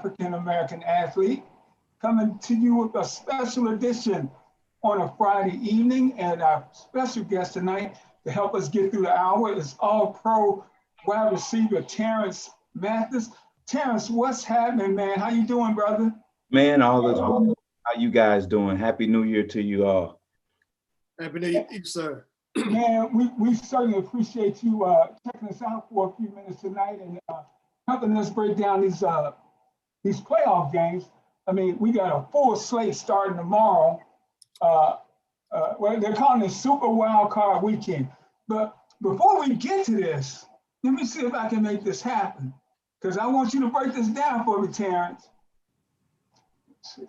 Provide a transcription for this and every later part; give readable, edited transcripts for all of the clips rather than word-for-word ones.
African-American athlete, coming to you with a special edition on a Friday evening. And our special guest tonight to help us get through the hour is All-Pro wide receiver Terrence Mathis. Terrence, what's happening, man? How you doing, brother? Man, all is well. How you guys doing? Happy New Year to you all. Happy New Year, sir. Man, we certainly appreciate you checking us out for a few minutes tonight and helping us break down these playoff games. I mean, we got a full slate starting tomorrow. Well, they're calling it Super Wild Card Weekend. But before we get to this, let me see if I can make this happen, because I want you to break this down for me, Terrence. Let's see.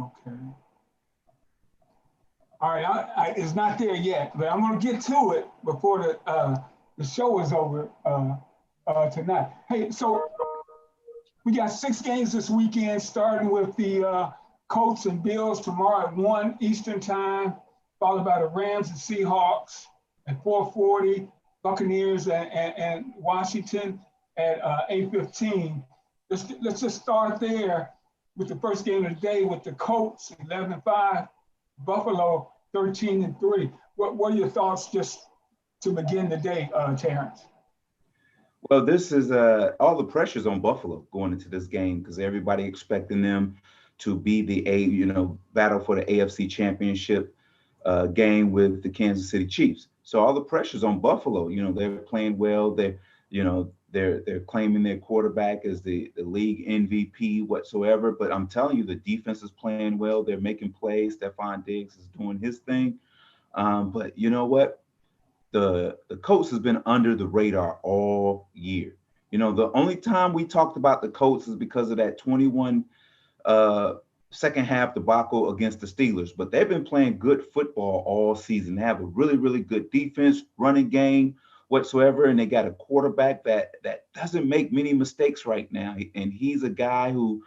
Okay. All right, it's not there yet, but I'm going to get to it before the show is over tonight. Hey, so we got 6 games this weekend, starting with the Colts and Bills tomorrow at 1 Eastern time, followed by the Rams and Seahawks at 4:40, Buccaneers and Washington at 8:15. Let's just start there with the first game of the day with the Colts 11-5, Buffalo 13-3. What are your thoughts just to begin the day, Terrence? Well, this is all the pressure's on Buffalo going into this game because everybody expecting them to be the battle for the AFC Championship game with the Kansas City Chiefs. So all the pressure's on Buffalo. You know, they're playing well. They're claiming their quarterback as the league MVP whatsoever. But I'm telling you, the defense is playing well. They're making plays. Stephon Diggs is doing his thing. But you know what? The Colts has been under the radar all year. You know, the only time we talked about the Colts is because of that 21 second half debacle against the Steelers. But they've been playing good football all season. They have a really, really good defense, running game whatsoever, and they got a quarterback that doesn't make many mistakes right now. And he's a guy who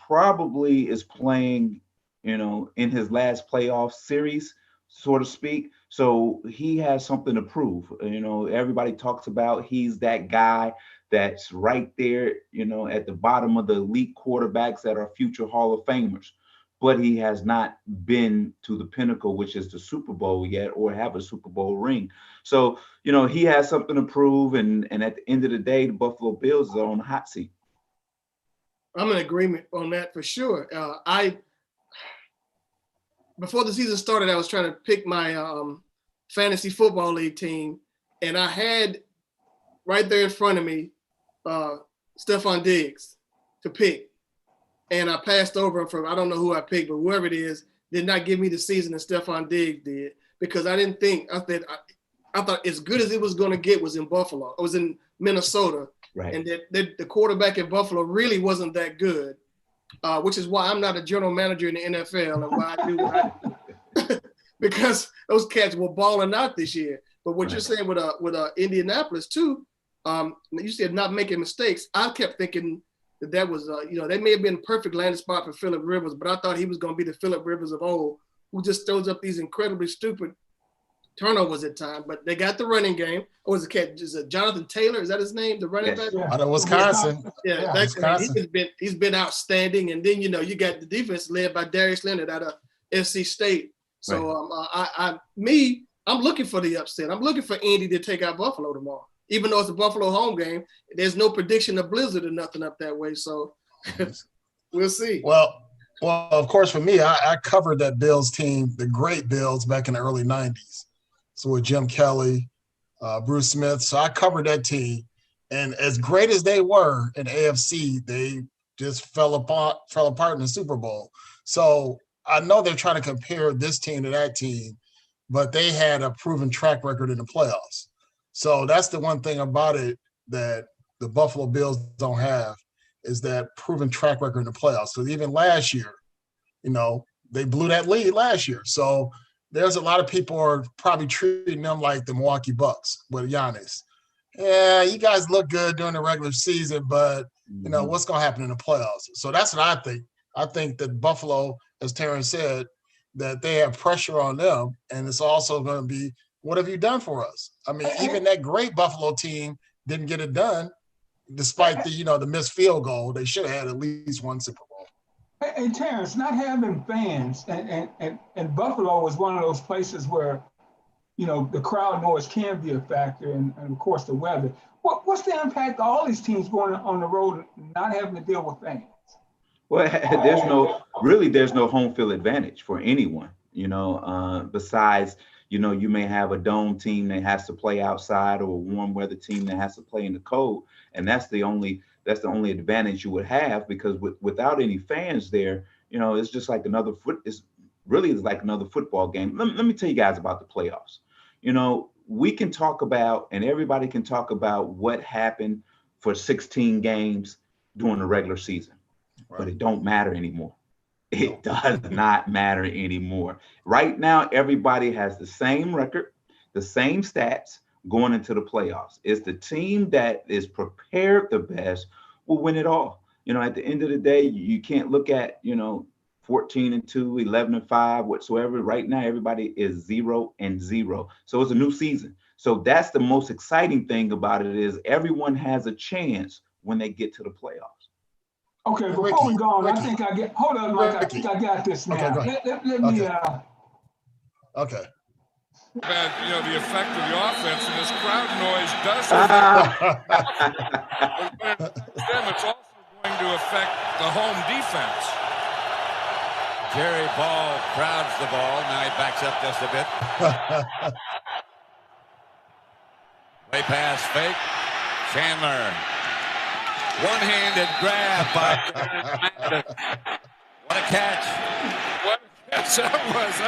probably is playing, in his last playoff series, so to speak. So he has something to prove. Everybody talks about he's that guy that's right there, at the bottom of the elite quarterbacks that are future Hall of Famers. But he has not been to the pinnacle, which is the Super Bowl yet, or have a Super Bowl ring. So, he has something to prove. And at the end of the day, the Buffalo Bills are on the hot seat. I'm in agreement on that for sure. Before the season started, I was trying to pick my fantasy football league team, and I had right there in front of me Stephon Diggs to pick. And I passed over him from, I don't know who I picked, but whoever it is, did not give me the season that Stephon Diggs did, because I didn't think, I thought as good as it was going to get was in Buffalo. It was in Minnesota. Right. And the quarterback in Buffalo really wasn't that good, which is why I'm not a general manager in the NFL and why I do what I do. Because those cats were balling out this year. But what you're saying with Indianapolis too, you said not making mistakes. I kept thinking that was, they may have been a perfect landing spot for Phillip Rivers, but I thought he was going to be the Phillip Rivers of old, who just throws up these incredibly stupid turnovers at times. But they got the running game. Or was it Jonathan Taylor? Is that his name? The running back? Out of Wisconsin. Yeah, Wisconsin. He's been outstanding. And then, you got the defense led by Darius Leonard out of SC State. So I'm looking for the upset. I'm looking for Indy to take out Buffalo tomorrow. Even though it's a Buffalo home game, there's no prediction of blizzard or nothing up that way. So we'll see. Well, of course, for me, I covered that Bills team, the great Bills back in the early 90s. So with Jim Kelly, Bruce Smith. So I covered that team. And as great as they were in AFC, they just fell apart in the Super Bowl. So I know they're trying to compare this team to that team, but they had a proven track record in the playoffs. So that's the one thing about it that the Buffalo Bills don't have, is that proven track record in the playoffs. So even last year, they blew that lead last year. So there's a lot of people are probably treating them like the Milwaukee Bucks with Giannis. Yeah, you guys look good during the regular season, but what's going to happen in the playoffs? So that's what I think. I think that Buffalo, as Terrence said, that they have pressure on them, and it's also going to be, what have you done for us? I mean, even that great Buffalo team didn't get it done, despite the missed field goal. They should have had at least one Super Bowl. Hey, Terrence, not having fans and Buffalo was one of those places where, the crowd noise can be a factor, and of course the weather. What's the impact of all these teams going on the road not having to deal with fans? Well, there's no home field advantage for anyone, besides, you may have a dome team that has to play outside or a warm weather team that has to play in the cold. And that's the only advantage you would have, because without any fans there, it's just like it's like another football game. Let me tell you guys about the playoffs. We can talk about, and everybody can talk about what happened for 16 games during the regular season, but it don't matter anymore. It does not matter anymore. Right now, everybody has the same record, the same stats going into the playoffs. It's the team that is prepared the best will win it all. At the end of the day, you can't look at, 14-2, 11-5, whatsoever. Right now, everybody is 0-0. So it's a new season. So that's the most exciting thing about it, is everyone has a chance when they get to the playoffs. Okay, before we go on, I think hold on, Mike. I think I got this now. Okay, let me. Okay. About, the effect of the offense, and this crowd noise does affect them. It's also going to affect the home defense. Jerry Ball crowds the ball. Now he backs up just a bit. Way pass fake. Chandler. One-handed grab by what a catch. What a catch that was.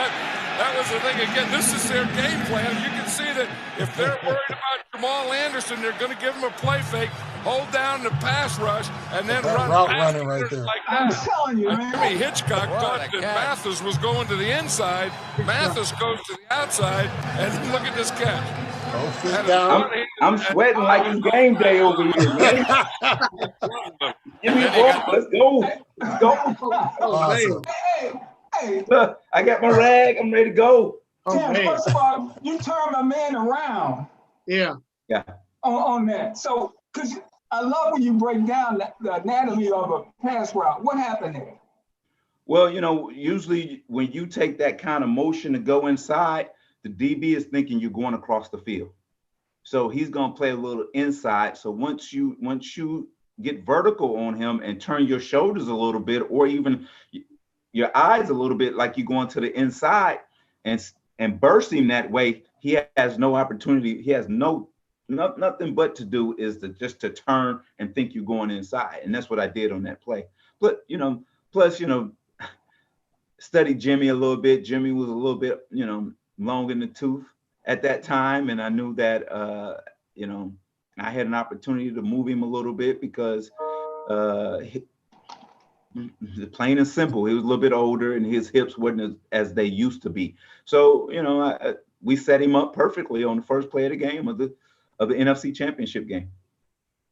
That was the thing. Again, this is their game plan. You can see that if they're worried about Jamal Anderson, they're going to give him a play fake, hold down the pass rush, and then run running right there. Like that. I'm telling you, man. Jimmy Hitchcock thought that Mathis was going to the inside. Mathis goes to the outside, and look at this catch. I'm sweating like it's game day over here, man. Give me a ball. Let's go. Let's go. Awesome. Hey. Look, I got my rag. I'm ready to go. First of all, you turned my man around. Yeah. On that. So, because I love when you break down the anatomy of a pass route. What happened there? Well, usually when you take that kind of motion to go inside, the DB is thinking you're going across the field. So he's going to play a little inside. So once you get vertical on him and turn your shoulders a little bit, or even your eyes a little bit, like you going to the inside and burst him that way, he has no opportunity. He has nothing but to do is to turn and think you're going inside. And that's what I did on that play. But, plus, studied Jimmy a little bit. Jimmy was a little bit, long in the tooth at that time. And I knew that, I had an opportunity to move him a little bit because plain and simple, he was a little bit older and his hips weren't as they used to be. So, we set him up perfectly on the first play of the game of the NFC Championship game.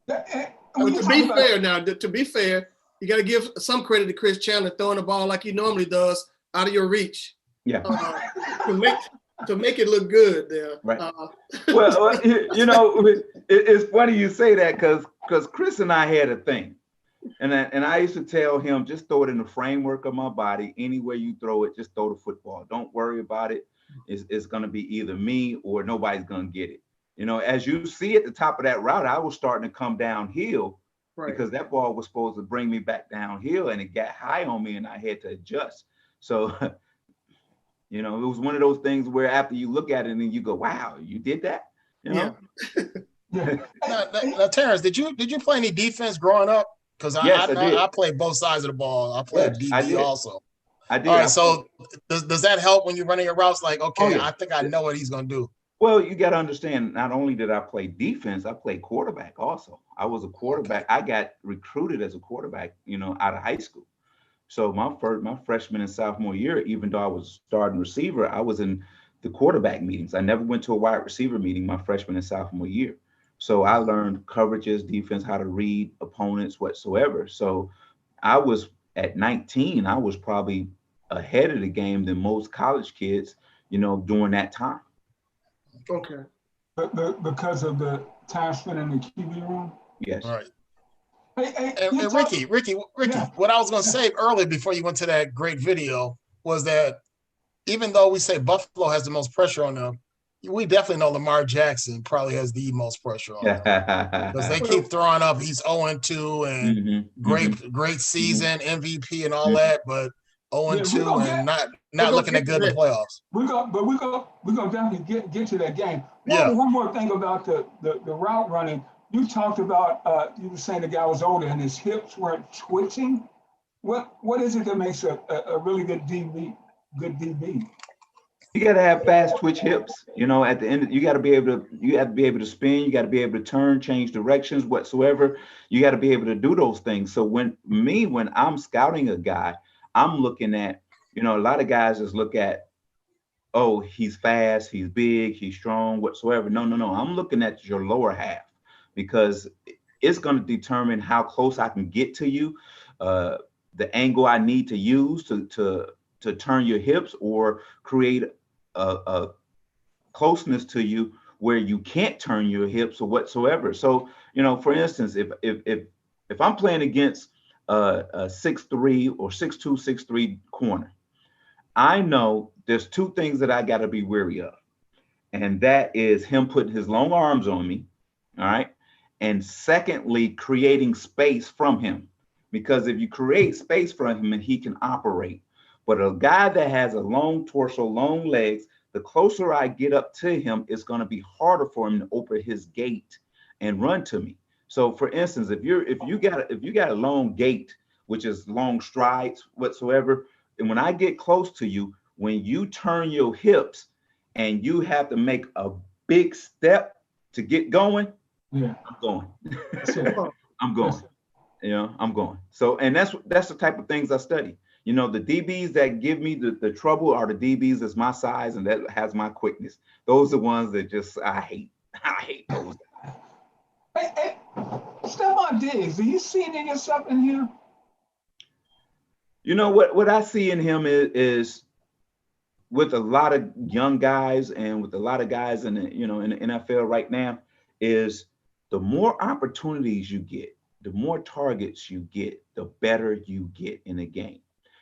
To be fair, you got to give some credit to Chris Chandler throwing the ball like he normally does out of your reach. Yeah. To make it look good there. Right. Well, it's funny you say that because Chris and I had a thing. And I used to tell him, just throw it in the framework of my body. Anywhere you throw it, just throw the football. Don't worry about it. It's going to be either me or nobody's going to get it. As you see at the top of that route, I was starting to come downhill because that ball was supposed to bring me back downhill, and it got high on me and I had to adjust. So, it was one of those things where after you look at it and you go, wow, you did that? Yeah. Now, Terrence, did you play any defense growing up? Because I played both sides of the ball. I played DB also. I did. All right, so does that help when you're running your routes? Like, okay, I think I know what he's going to do. Well, you got to understand, not only did I play defense, I played quarterback also. I was a quarterback. I got recruited as a quarterback, out of high school. So my freshman and sophomore year, even though I was starting receiver, I was in the quarterback meetings. I never went to a wide receiver meeting my freshman and sophomore year. So I learned coverages, defense, how to read opponents, whatsoever. So I was at 19, I was probably ahead of the game than most college kids, during that time. Okay. Because of the time spent in the QB room. Yes. All right. Hey, And Ricky, Yeah. what I was going to say earlier before you went to that great video was that even though we say Buffalo has the most pressure on them, we definitely know Lamar Jackson probably has the most pressure on them because they keep throwing up. He's 0-2 and great season, MVP and all that, but 0-2 and not looking that good in the playoffs. We're gonna definitely get to that game. Yeah. One more thing about the route running. You talked about you were saying the guy was older and his hips weren't twitching. What is it that makes a really good DB good DB? You got to have fast twitch hips. You know, at the end, you got to be able to spin. You got to be able to turn, change directions, whatsoever. You got to be able to do those things. So when I'm scouting a guy, I'm looking at, you know, a lot of guys just look at, oh, he's fast, he's big, he's strong, whatsoever. No. I'm looking at your lower half because it's going to determine how close I can get to you, the angle I need to use to turn your hips or create a closeness to you where you can't turn your hips or whatsoever. So, you know, for instance, if I'm playing against a 6'3" or 6'2", 6'3" corner, I know there's two things that I got to be wary of. And that is him putting his long arms on me. All right. And secondly, creating space from him. Because if you create space from him and he can operate, but a guy that has a long torso, long legs, the closer I get up to him, it's going to be harder for him to open his gate and run to me. So, for instance, if you got a long gait, which is long strides whatsoever, and when I get close to you, when you turn your hips and you have to make a big step to get going, I'm going. I'm going. You know, I'm going. So, and that's the type of things I study. You know, the DBs that give me the trouble are the DBs that's my size and that has my quickness. Those are the ones that just I hate. I hate those guys. Hey, Stephon Diggs, do you see any of yourself in here? You know what I see in him is with a lot of young guys and with a lot of guys in the NFL right now, is the more opportunities you get, the more targets you get, the better you get in the game.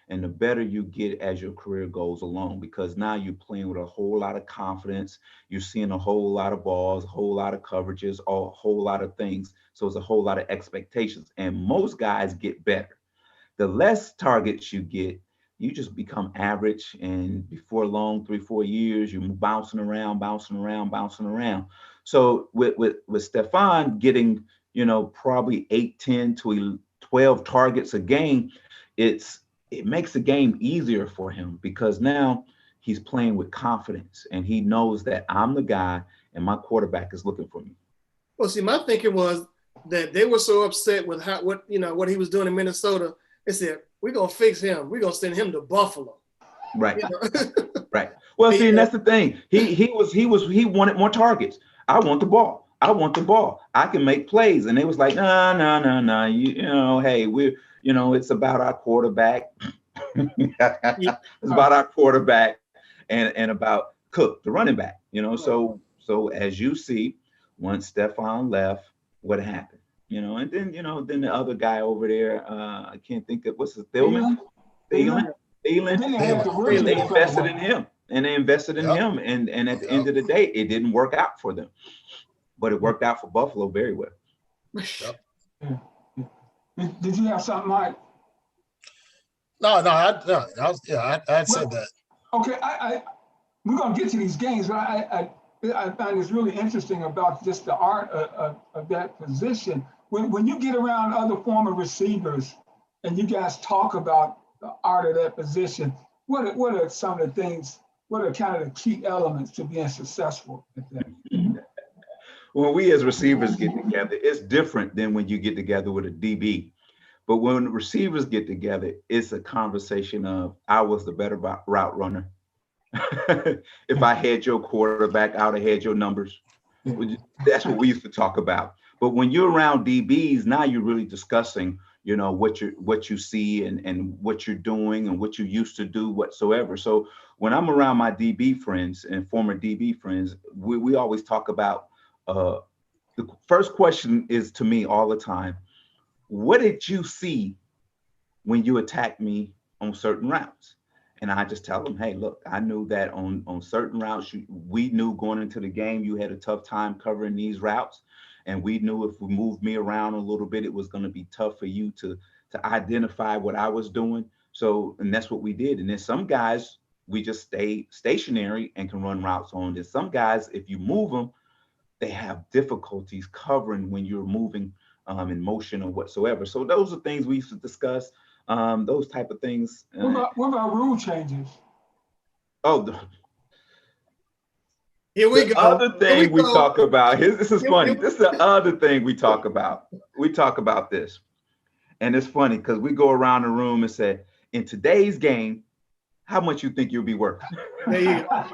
And the better you get as your career goes along, because now you're playing with a whole lot of confidence. You're seeing a whole lot of balls, a whole lot of coverages, a whole lot of things. So it's a whole lot of expectations. And most guys get better. The less targets you get, you just become average. And before long, 3-4 years, you're bouncing around. So with Stephon getting, you know, probably 8, 10 to 12 targets a game, it makes the game easier for him because now he's playing with confidence and he knows that I'm the guy and my quarterback is looking for me. Well, see, my thinking was that they were so upset with what he was doing in Minnesota. They said, we're going to fix him. We're going to send him to Buffalo. Right. You know? Right. Well, see, and that's the thing. He wanted more targets. I want the ball. I can make plays. And they was like, no. You know, hey, it's about our quarterback. It's about our quarterback and about Cook, the running back, you know. So as you see, once Stephon left, what happened? You know, and then, then the other guy over there, I can't think of what's his Thielen. They invested in him. And they invested in him. And at the end of the day, it didn't work out for them. But it worked out for Buffalo very well. Did you have something, Mike? No, I said that. Okay, we're gonna get to these games, but I find this really interesting about just the art of that position. When you get around other former receivers and you guys talk about the art of that position, what are some of the things? What are kind of the key elements to being successful at that? When we as receivers get together, it's different than when you get together with a DB. But when receivers get together, it's a conversation of, I was the better route runner. If I had your quarterback, I would have had your numbers. That's what we used to talk about. But when you're around DBs, now you're really discussing, what you see and what you're doing and what you used to do whatsoever. So when I'm around my DB friends and former DB friends, we always talk about the the first question is to me all the time, what did you see when you attacked me on certain routes? And I just tell them, hey, look, I knew that on certain routes, we knew going into the game, you had a tough time covering these routes. And we knew if we moved me around a little bit, it was going to be tough for you to identify what I was doing. So, and that's what we did. And then some guys, we just stay stationary and can run routes on this. Some guys, if you move them, they have difficulties covering when you're moving in motion or whatsoever. So those are things we used to discuss. Those type of things. What about rule changes? Here we go. Other thing we talk about. This is funny. This is the other thing we talk about. We talk about this, and it's funny because we go around the room and say, in today's game, how much you think you'll be worth? There you go.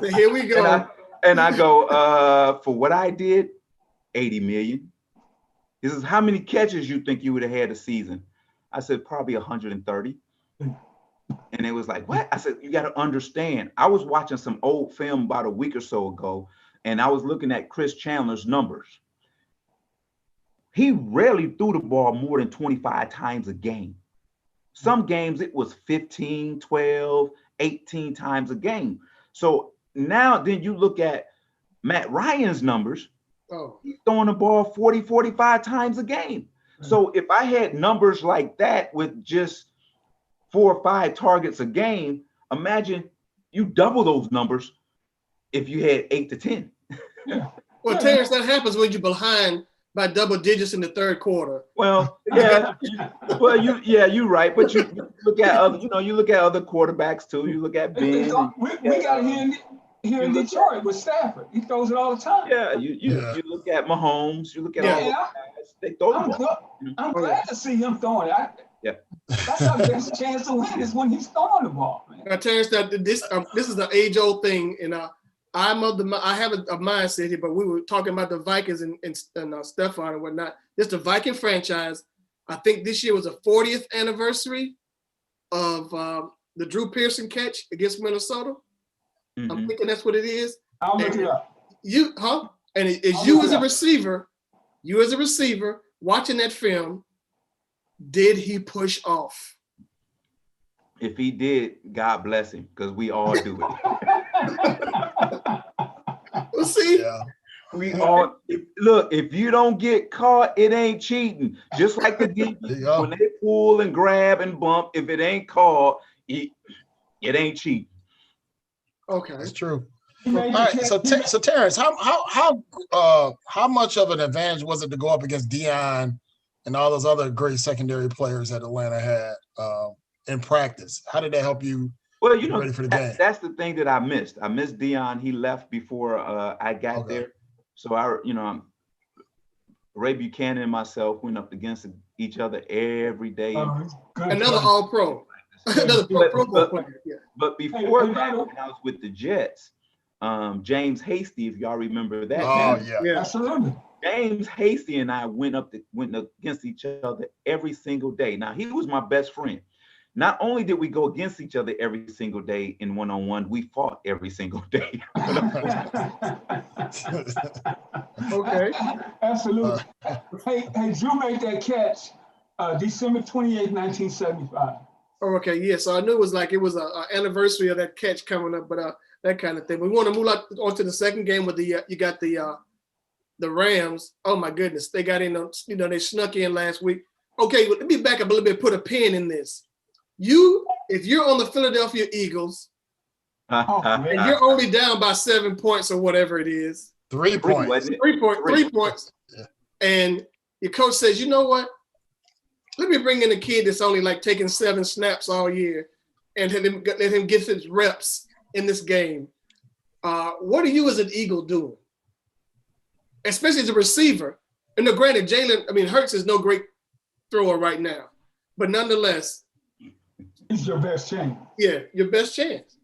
So here we go. And I go, for what I did, 80 million. This is how many catches you think you would have had a season? I said, probably 130. And it was like, what? I said, you got to understand. I was watching some old film about a week or so ago, and I was looking at Chris Chandler's numbers. He rarely threw the ball more than 25 times a game. Some games it was 15, 12, 18 times a game. So now then you look at Matt Ryan's numbers. Oh, he's throwing the ball 40, 45 times a game. So if I had numbers like that with just 4 or 5 targets a game, imagine you double those numbers if you had 8 to 10. Well, Terrence, that happens when you're behind by double digits in the third quarter. Well, yeah. You're right. But you look at other, you look at other quarterbacks too. You look at Ben. We got here in Detroit with Stafford. He throws it all the time. Yeah, you look at Mahomes. You look at all the guys. They throw the ball. I'm glad to see him throwing it. That's our best chance to win is when he's throwing the ball. Man. Now, Terrence, this is the age-old thing, and I have a mindset here. But we were talking about the Vikings and Stephon and whatnot. This the Viking franchise. I think this year was the 40th anniversary of the Drew Pearson catch against Minnesota. Mm-hmm. I'm thinking that's what it is. I'll look it up. And it's you as a receiver. You as a receiver watching that film. Did he push off? If he did, God bless him, because we all do it. We'll see. Yeah. We all look. If you don't get caught, it ain't cheating. Just like the defense, when they pull and grab and bump, if it ain't called, it ain't cheating. Okay, that's true. All right, so Terrence, how much of an advantage was it to go up against Deion and all those other great secondary players that Atlanta had in practice? How did that help you? Well, ready for the game? That's the thing that I missed. I missed Deion. He left before I got there. So Ray Buchanan and myself went up against each other every day. Another All-Pro. Another Pro player. Yeah. But before that, when I was with the Jets, James Hasty, if y'all remember that. Oh, yeah. Absolutely. James Hasty and I went against each other every single day. Now, he was my best friend. Not only did we go against each other every single day in one-on-one, we fought every single day. Okay. Absolutely. Hey, Drew made that catch December 28, 1975. Oh, okay. Yeah. So I knew it was an anniversary of that catch coming up, but that kind of thing. We want to move on to the second game with you got the Rams. Oh my goodness. They got in, they snuck in last week. Okay. Let me back up a little bit, put a pin in this. If you're on the Philadelphia Eagles and you're only down by 7 points or whatever it is. 3 points. 3 points. Yeah. And your coach says, you know what? Let me bring in a kid that's only taking 7 snaps all year and let him get his reps in this game. What are you as an Eagle doing? Especially as a receiver. And no, granted, Hurts is no great thrower right now. But nonetheless, it's your best chance. Yeah, your best chance.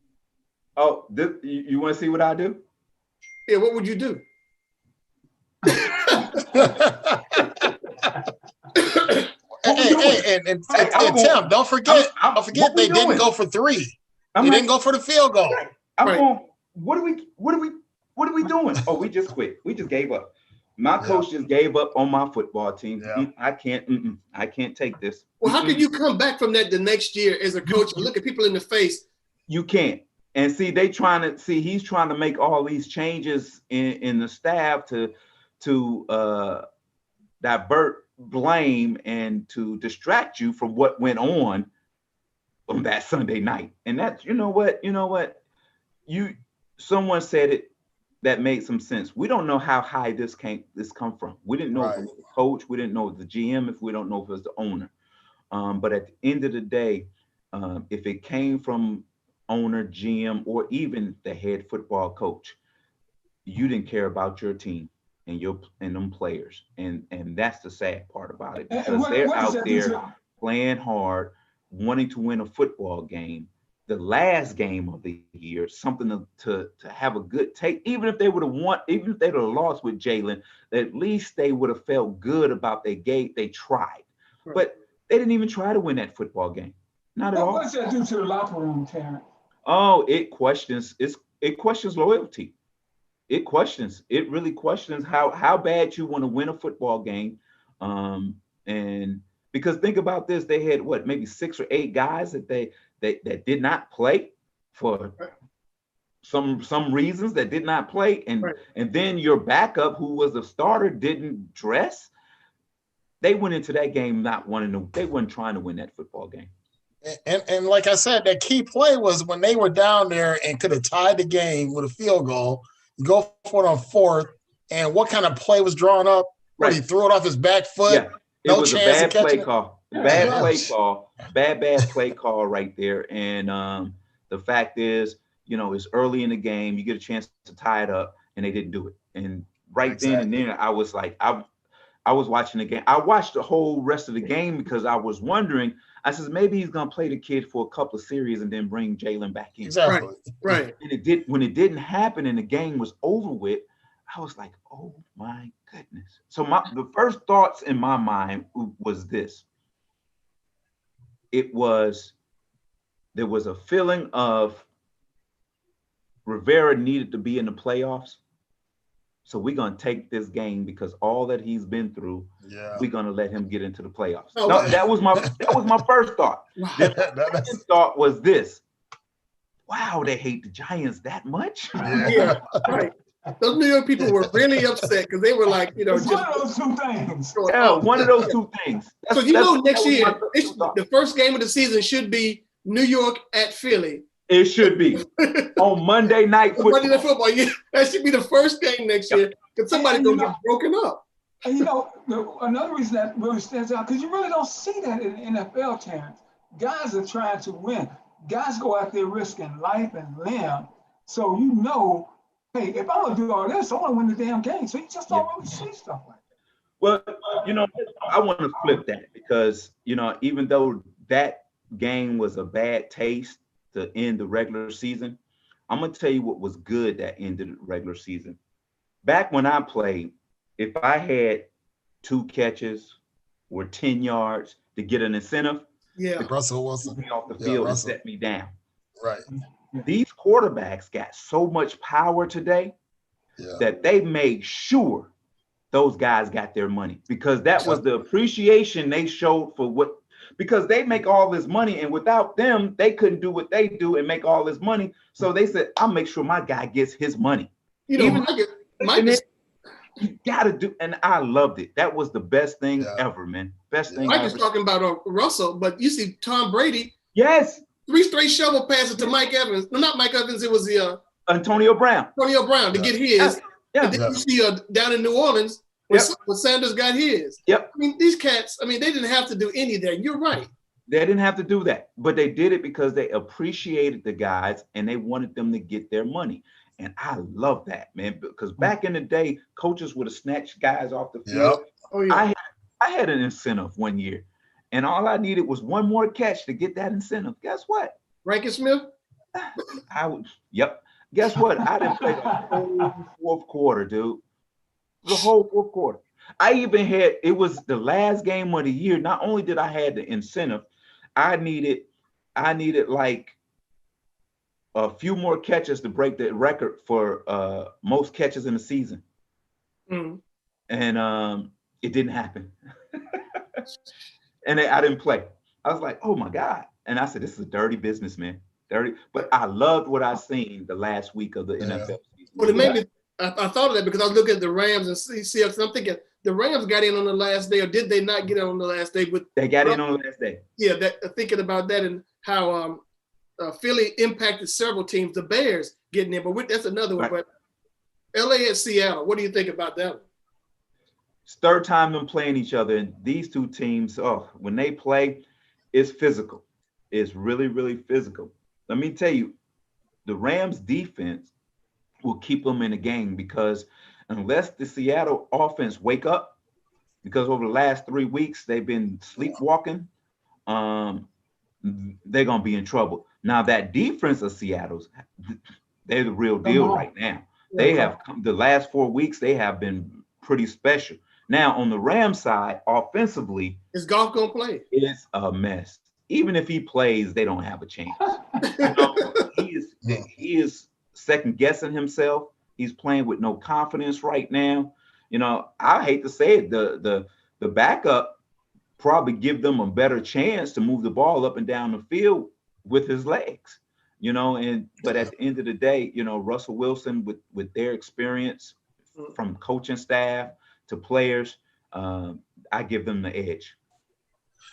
Oh, you want to see what I do? Yeah, what would you do? And Tim, don't forget they didn't go for 3. They didn't go for the field goal. I'm going, what are we doing? Oh, we just quit. We just gave up. My coach just gave up on my football team. Yeah. I can't take this. Well, how can you come back from that the next year as a coach and look at people in the face? You can't. And see, he's trying to make all these changes in the staff to divert blame and to distract you from what went on that Sunday night. And that's, someone said it that made some sense. We don't know how high this come from. We didn't know if it was the coach. We didn't know it was the GM. If we don't know if it was the owner. But at the end of the day, if it came from owner, GM, or even the head football coach, you didn't care about your team and them players. And that's the sad part about it, because they're out there playing hard, wanting to win a football game, the last game of the year, something to have a good take. Even if they would have won, even if they would have lost with Jalen, at least they would have felt good about they tried. Right. But they didn't even try to win that football game. Not at all. What does that do to the locker room, Terrence? Oh, it questions loyalty. It really questions how bad you want to win a football game. And because think about this, they had maybe 6 or 8 guys that that did not play for some reasons, that did not play, and then your backup, who was the starter, didn't dress. They went into that game not wanting to. They weren't trying to win that football game. And like I said, that key play was when they were down there and could have tied the game with a field goal. You go for it on 4th, and what kind of play was drawn up? Right. He threw it off his back foot. Yeah. It was a bad play call. Bad play call right there. And the fact is, it's early in the game. You get a chance to tie it up, and they didn't do it. And then and there, I was like, I was watching the game. I watched the whole rest of the game because I was wondering. I said, maybe he's gonna play the kid for a couple of series and then bring Jalen back in. Exactly. Right. And when it didn't happen and the game was over with, I was like, oh my goodness. So the first thoughts in my mind was this. There was a feeling of Rivera needed to be in the playoffs. So we're going to take this game because all that he's been through, we're going to let him get into the playoffs. Oh, no, that was my first thought. The second thought was this. Wow, they hate the Giants that much? Yeah, right. Those New York people were really upset because they were like, it's one of those two things. Yeah, one of those two things. So next year, the first game of the season should be New York at Philly. It should be on Monday Night Football. Monday Night Football, yeah, that should be the first game next year because somebody's going to get broken up. And another reason that really stands out, because you really don't see that in the NFL, Terrence. Guys are trying to win. Guys go out there risking life and limb. So hey, if I'm going to do all this, I want to win the damn game. So you just don't really see stuff like that. Well, I want to flip that because, even though that game was a bad taste to end the regular season, I'm going to tell you what was good that ended the regular season. Back when I played, if I had 2 catches or 10 yards to get an incentive, Russell Wilson me off the field and set me down. Right. These quarterbacks got so much power today that they made sure those guys got their money, because that was the appreciation they showed for because they make all this money, and without them, they couldn't do what they do and make all this money. So they said, I'll make sure my guy gets his money. You gotta do, and I loved it. That was the best thing ever, man. Best thing. Mike is talking about Russell, but you see Tom Brady. Yes. 3 straight shovel passes to Mike Evans. No, not Mike Evans. It was the Antonio Brown. To get his. And then you see down in New Orleans when Sanders got his. Yep. I mean, these cats. I mean, they didn't have to do any of that. You're right. They didn't have to do that, but they did it because they appreciated the guys and they wanted them to get their money. And I love that, man, because back in the day, coaches would have snatched guys off the field. Yep. Oh, yeah. I had an incentive one year, and all I needed was one more catch to get that incentive. Guess what? Rankin Smith? Guess what? I didn't play the whole 4th quarter, dude. The whole 4th quarter. It was the last game of the year. Not only did I have the incentive, I needed like a few more catches to break the record for most catches in the season. Mm. and it didn't happen. And I didn't play. I was like, oh my God. And I said, this is a dirty business, man. Dirty. But I loved what I seen the last week of the NFL season. Well, it made me, I thought of that because I was looking at the Rams and Seahawks, and I'm thinking the Rams got in on the last day, or did they not get in on the last day? They got in on the last day. Yeah, thinking about that and how Philly impacted several teams, the Bears getting in, but that's another one. Right. But LA and Seattle, what do you think about that one? It's third time them playing each other, and these two teams, when they play, it's physical. It's really, really physical. Let me tell you, the Rams defense will keep them in the game, because unless the Seattle offense wake up, because over the last 3 weeks they've been sleepwalking, they're gonna be in trouble. Now that defense of Seattle's, they're the real deal right now. They have come, the last 4 weeks they have been pretty special. Now on the Rams side, offensively, is Goff gonna play? It's a mess. Even if he plays, they don't have a chance. You know, he is second guessing himself. He's playing with no confidence right now. You know, I hate to say it, the backup probably give them a better chance to move the ball up and down the field with his legs. You know, but at the end of the day, you know, Russell Wilson with their experience from coaching staff to players, I give them the edge.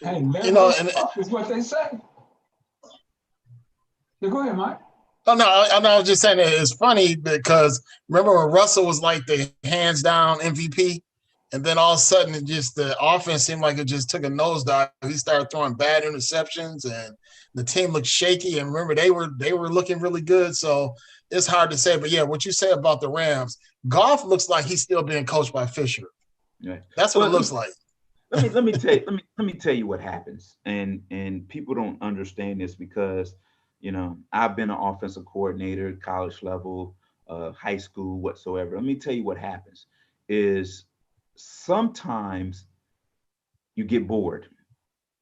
Hey, you know, and is what they say. Yeah, go ahead, Mike. Oh no, I was just saying that it's funny because remember when Russell was like the hands down MVP, and then all of a sudden the offense seemed like it just took a nosedive. He started throwing bad interceptions, and the team looked shaky. And remember, they were looking really good. So it's hard to say. But yeah, what you say about the Rams, Goff looks like he's still being coached by Fisher. Right. That's what it looks like. Let me tell you what happens, and people don't understand this because, you know, I've been an offensive coordinator, college level, high school, whatsoever. Let me tell you what happens is sometimes you get bored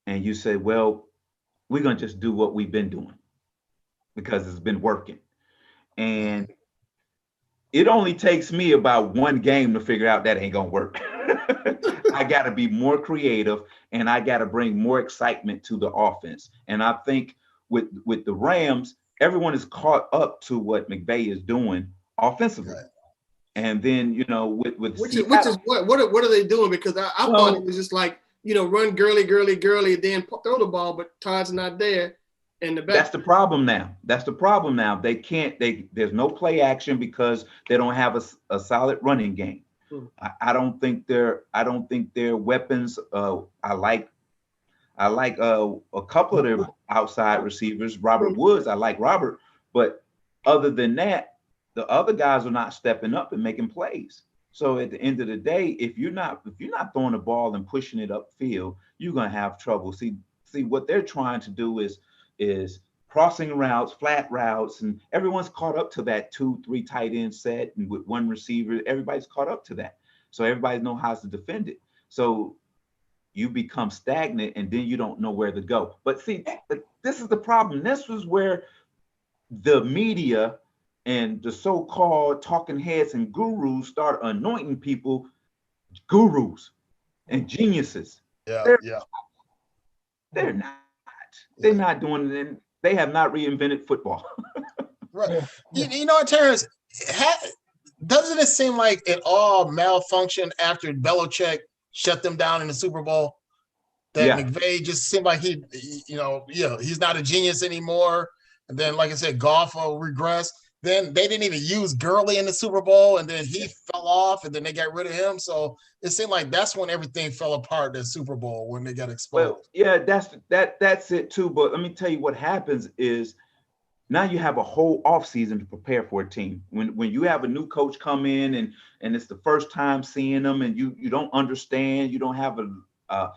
and you say, well, we're gonna just do what we've been doing because it's been working. And it only takes me about one game to figure out that ain't gonna work. I got to be more creative, and I got to bring more excitement to the offense. And I think with the Rams, everyone is caught up to what McVay is doing offensively. Right. And then, you know, with which is what are they doing? Because I thought it was just like, you know, run girly, then throw the ball, but Todd's not there. And that's the problem now. They can't. There's no play action because they don't have a solid running game. I don't think their weapons. I like a couple of their outside receivers. Robert Woods, I like Robert, but other than that, the other guys are not stepping up and making plays. So at the end of the day, if you're not throwing the ball and pushing it upfield, you're gonna have trouble. See what they're trying to do is crossing routes, flat routes, and everyone's caught up to that 2-3 tight end set, and with one receiver, everybody's caught up to that. So everybody knows how to defend it. So you become stagnant, and then you don't know where to go. But see, this is the problem. This was where the media and the so-called talking heads and gurus start anointing people gurus and geniuses. They're not. They're not doing it. They have not reinvented football. Right. You know, Terrence, doesn't it seem like it all malfunctioned after Belichick shut them down in the Super Bowl? That McVay just seemed like he's not a genius anymore. And then, like I said, Goff will regress. Then they didn't even use Gurley in the Super Bowl, and then he fell off, and then they got rid of him. So it seemed like that's when everything fell apart, the Super Bowl, when they got exposed. Well, yeah, that's it too. But let me tell you what happens is now you have a whole offseason to prepare for a team. When you have a new coach come in and it's the first time seeing them, and you don't understand, you don't have a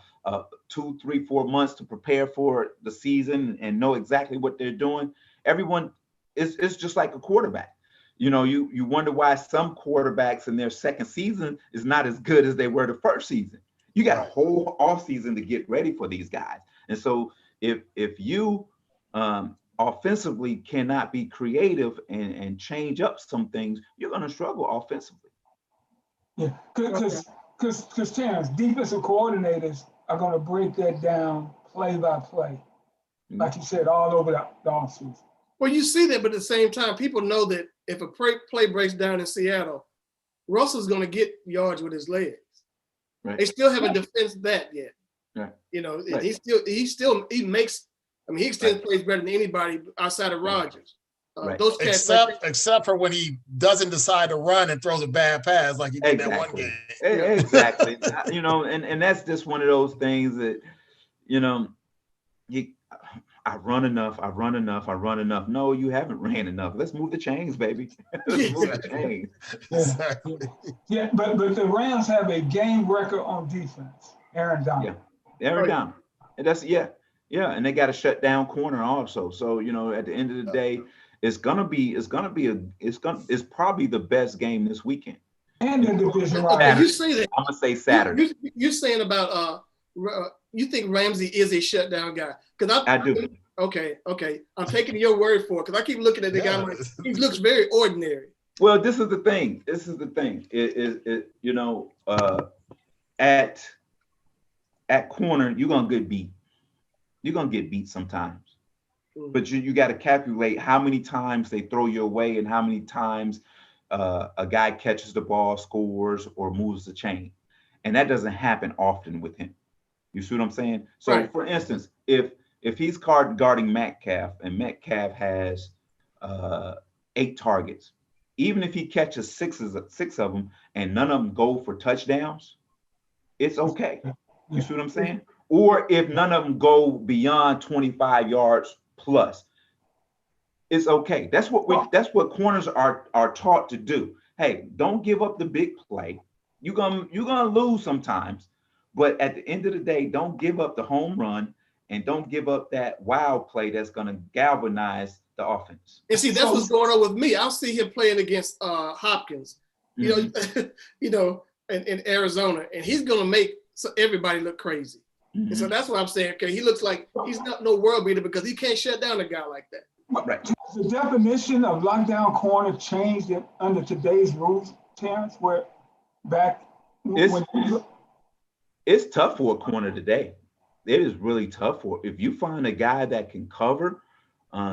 2, 3, 4 months to prepare for the season and know exactly what they're doing. Everyone. It's just like a quarterback. You know, you wonder why some quarterbacks in their second season is not as good as they were the first season. You got a whole off season to get ready for these guys. And so if you offensively cannot be creative and change up some things, you're going to struggle offensively. Yeah, because because Terrence, defensive coordinators are going to break that down play by play, like you said, all over the offseason. Well, you see that, but at the same time, people know that if a play breaks down in Seattle, Russell's going to get yards with his legs. Right. They still haven't defended that yet. Right. You know, Right. he makes. I mean, he still plays better than anybody outside of Rodgers. Right. Those cats, except for when he doesn't decide to run and throws a bad pass like he did that one game. Exactly. You know, and that's just one of those things that, you know, I run enough. No, you haven't ran enough. Let's move the chains, baby. Let's move the chains. Exactly. Yeah, but the Rams have a game record on defense. Aaron Donald. Yeah, Aaron Donald. And that's yeah, and they got a shut down corner also. So, you know, at the end of the day, it's probably the best game this weekend. And the division rival. Okay, you say that. I'm gonna say Saturday. You're saying about you think Ramsey is a shutdown guy? Because I do. Okay. I'm taking your word for it because I keep looking at the guy like he looks very ordinary. Well, this is the thing. It you know, at corner, you're gonna get beat. You're gonna get beat sometimes. But you got to calculate how many times they throw you away and how many times a guy catches the ball, scores, or moves the chain. And that doesn't happen often with him. You see what I'm saying? So, for instance, if he's guarding Metcalf and Metcalf has 8 targets, even if he catches 6 of them and none of them go for touchdowns, it's okay. You see what I'm saying? Or if none of them go beyond 25 yards plus, it's okay. That's what corners are taught to do. Hey, don't give up the big play. You're gonna lose sometimes, but at the end of the day, don't give up the home run and don't give up that wild play that's gonna galvanize the offense. And see, that's what's going on with me. I'll see him playing against Hopkins, you know, in Arizona, and he's gonna make everybody look crazy. And so that's what I'm saying. Okay, he looks like he's not no world beater because he can't shut down a guy like that. Right. The definition of lockdown corner changed under today's rules, Terrence, where back it's tough for a corner today. It is really tough if you find a guy that can cover,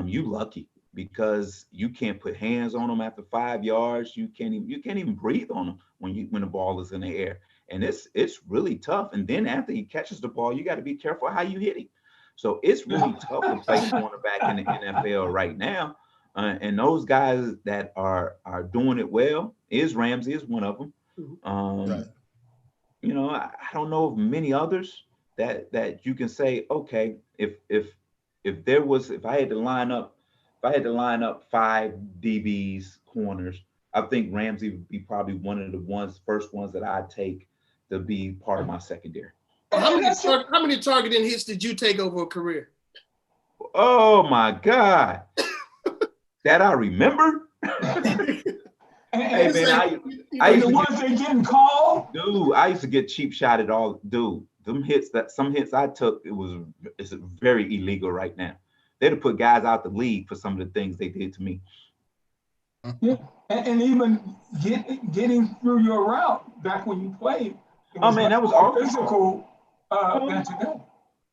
you lucky because you can't put hands on him after 5 yards. You can't even breathe on him when the ball is in the air. And it's really tough. And then after he catches the ball, you got to be careful how you hit him. So it's really tough to play cornerback in the NFL right now. And those guys that are doing it well, Ramsey is one of them. You know, I don't know of many others that you can say, okay, if I had to line up 5 DBs corners, I think Ramsey would be probably one of the first ones that I'd take to be part of my secondary. How many targeting hits did you take over a career? Oh my God. That I remember? Hey man, the ones they didn't call? Dude, I used to get cheap shot at all. Dude, some hits I took, it's very illegal right now. They'd have put guys out the league for some of the things they did to me. Yeah, and even getting through your route back when you played. Oh man, that was all physical than today.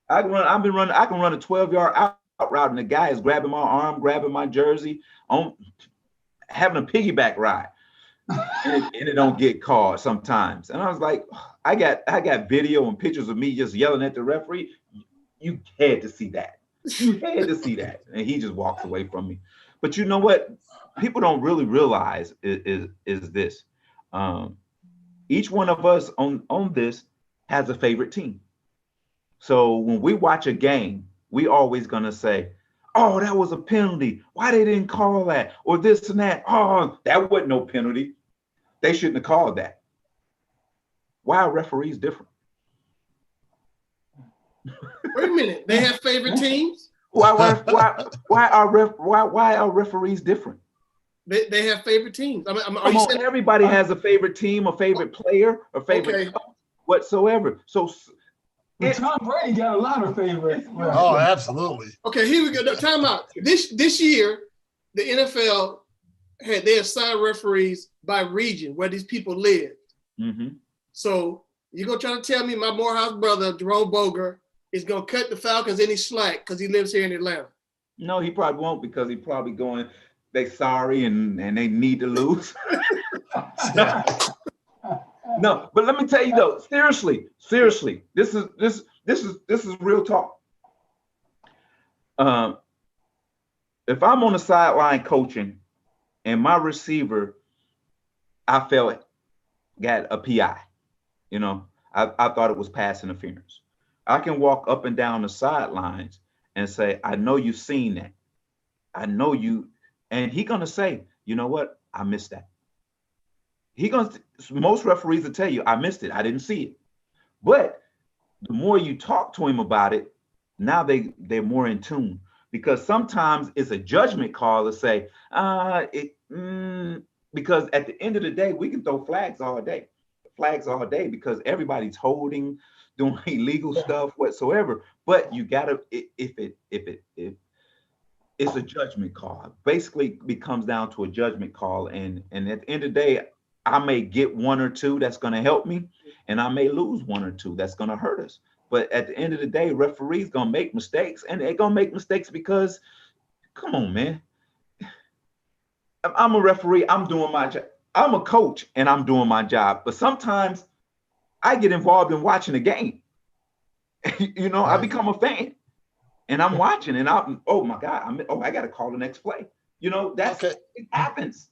I can run a 12-yard out route, and the guy is grabbing my arm, grabbing my jersey, having a piggyback ride, and it don't get called sometimes. And I was like, I got video and pictures of me just yelling at the referee. You had to see that. You had to see that, and he just walks away from me. But you know what? People don't really realize is this. Each one of us on this has a favorite team. So when we watch a game, we always gonna say, oh, that was a penalty. Why they didn't call that? Or this and that. Oh, that wasn't no penalty. They shouldn't have called that. Why are referees different? Wait a minute. They have favorite teams? Why are referees different? They have favorite teams. Are you saying everybody has a favorite team, a favorite player, a favorite coach, whatsoever? So Tom Brady got a lot of favorites. Oh, absolutely. Okay, here we go. Time out. This year, the NFL they assigned referees by region where these people lived. Mm-hmm. So you gonna try to tell me my Morehouse brother, Jerome Boger, is gonna cut the Falcons any slack because he lives here in Atlanta? No, he probably won't because he probably going, they sorry and they need to lose. No, but let me tell you though, seriously, this is real talk. If I'm on the sideline coaching and my receiver, I felt got a PI, you know, I thought it was pass interference. I can walk up and down the sidelines and say, I know you've seen that. I know you, and he gonna say, you know what? I missed that. Most referees will tell you, I missed it. I didn't see it. But the more you talk to him about it, now they're more in tune, because sometimes it's a judgment call to say, because at the end of the day, we can throw flags all day because everybody's holding, doing illegal stuff whatsoever. But you gotta, if it's a judgment call, basically it comes down to a judgment call, and at the end of the day, I may get one or two that's going to help me, and I may lose one or two that's going to hurt us. But at the end of the day, referees going to make mistakes, and they're going to make mistakes because, come on, man. I'm a referee. I'm doing my job. I'm a coach, and I'm doing my job. But sometimes I get involved in watching a game. You know, I become a fan, and I'm watching, and oh my God, I got to call the next play. You know, it happens.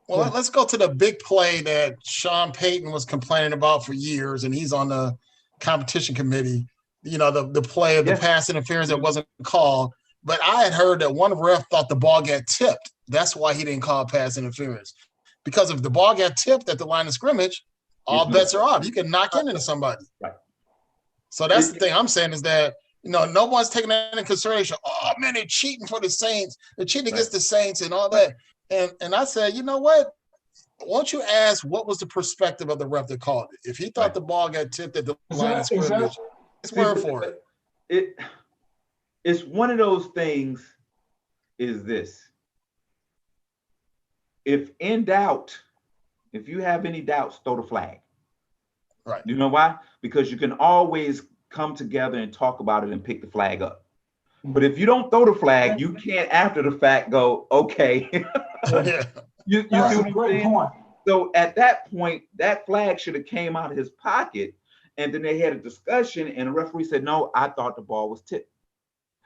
Well, let's go to the big play that Sean Payton was complaining about for years, and he's on the competition committee. You know, the play of the pass interference that wasn't called. But I had heard that one ref thought the ball got tipped. That's why he didn't call pass interference. Because if the ball got tipped at the line of scrimmage, all bets are off. You can knock into somebody. Right. So that's the thing I'm saying is that, you know, no one's taking that into consideration. Oh, man, they're cheating for the Saints. They're cheating against the Saints and all that. And I said, you know what? Won't you ask what was the perspective of the ref that called it? If he thought the ball got tipped at the line of scrimmage, it's word for it. It's one of those things is this. If in doubt, if you have any doubts, throw the flag. Right. You know why? Because you can always come together and talk about it and pick the flag up. But if you don't throw the flag, you can't after the fact go, okay. You That's a great point. So at that point, that flag should have came out of his pocket, and then they had a discussion, and the referee said, no, I thought the ball was tipped.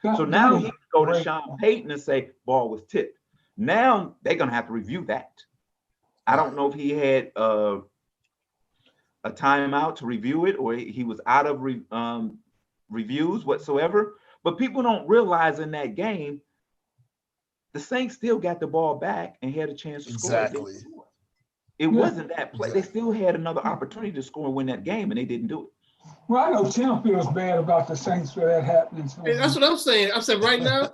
So now he can go to Sean Payton and say, ball was tipped. Now they're going to have to review that. I don't know if he had a timeout to review it, or he was out of reviews whatsoever. But people don't realize in that game, the Saints still got the ball back and had a chance to score. Exactly. It wasn't that play. They still had another opportunity to score and win that game, and they didn't do it. Well, I know Tim feels bad about the Saints for that happening. So. That's what I'm saying. I'm saying right now,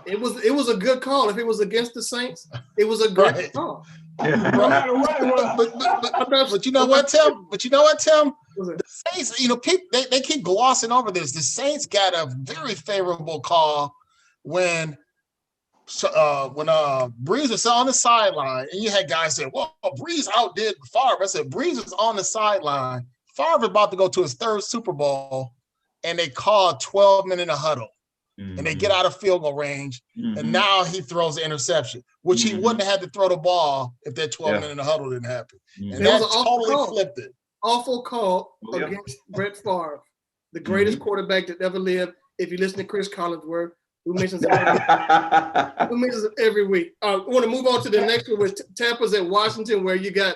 it was a good call. If it was against the Saints, it was a great call. Yeah. But you know what, Tim? The Saints, you know, they keep glossing over this. The Saints got a very favorable call when Breeze was on the sideline, and you had guys say, well, Breeze outdid Favre. I said, Breeze was on the sideline. Favre was about to go to his third Super Bowl, and they called 12 men in a huddle. Mm-hmm. And they get out of field goal range, and now he throws the interception, which he wouldn't have had to throw the ball if that 12 men in the huddle didn't happen. And that totally flipped it. Awful call against Brett Favre, the greatest quarterback that ever lived. If you listen to Chris Collinsworth, who mentions it every week. I want to move on to the next one with Tampa's at Washington, where you got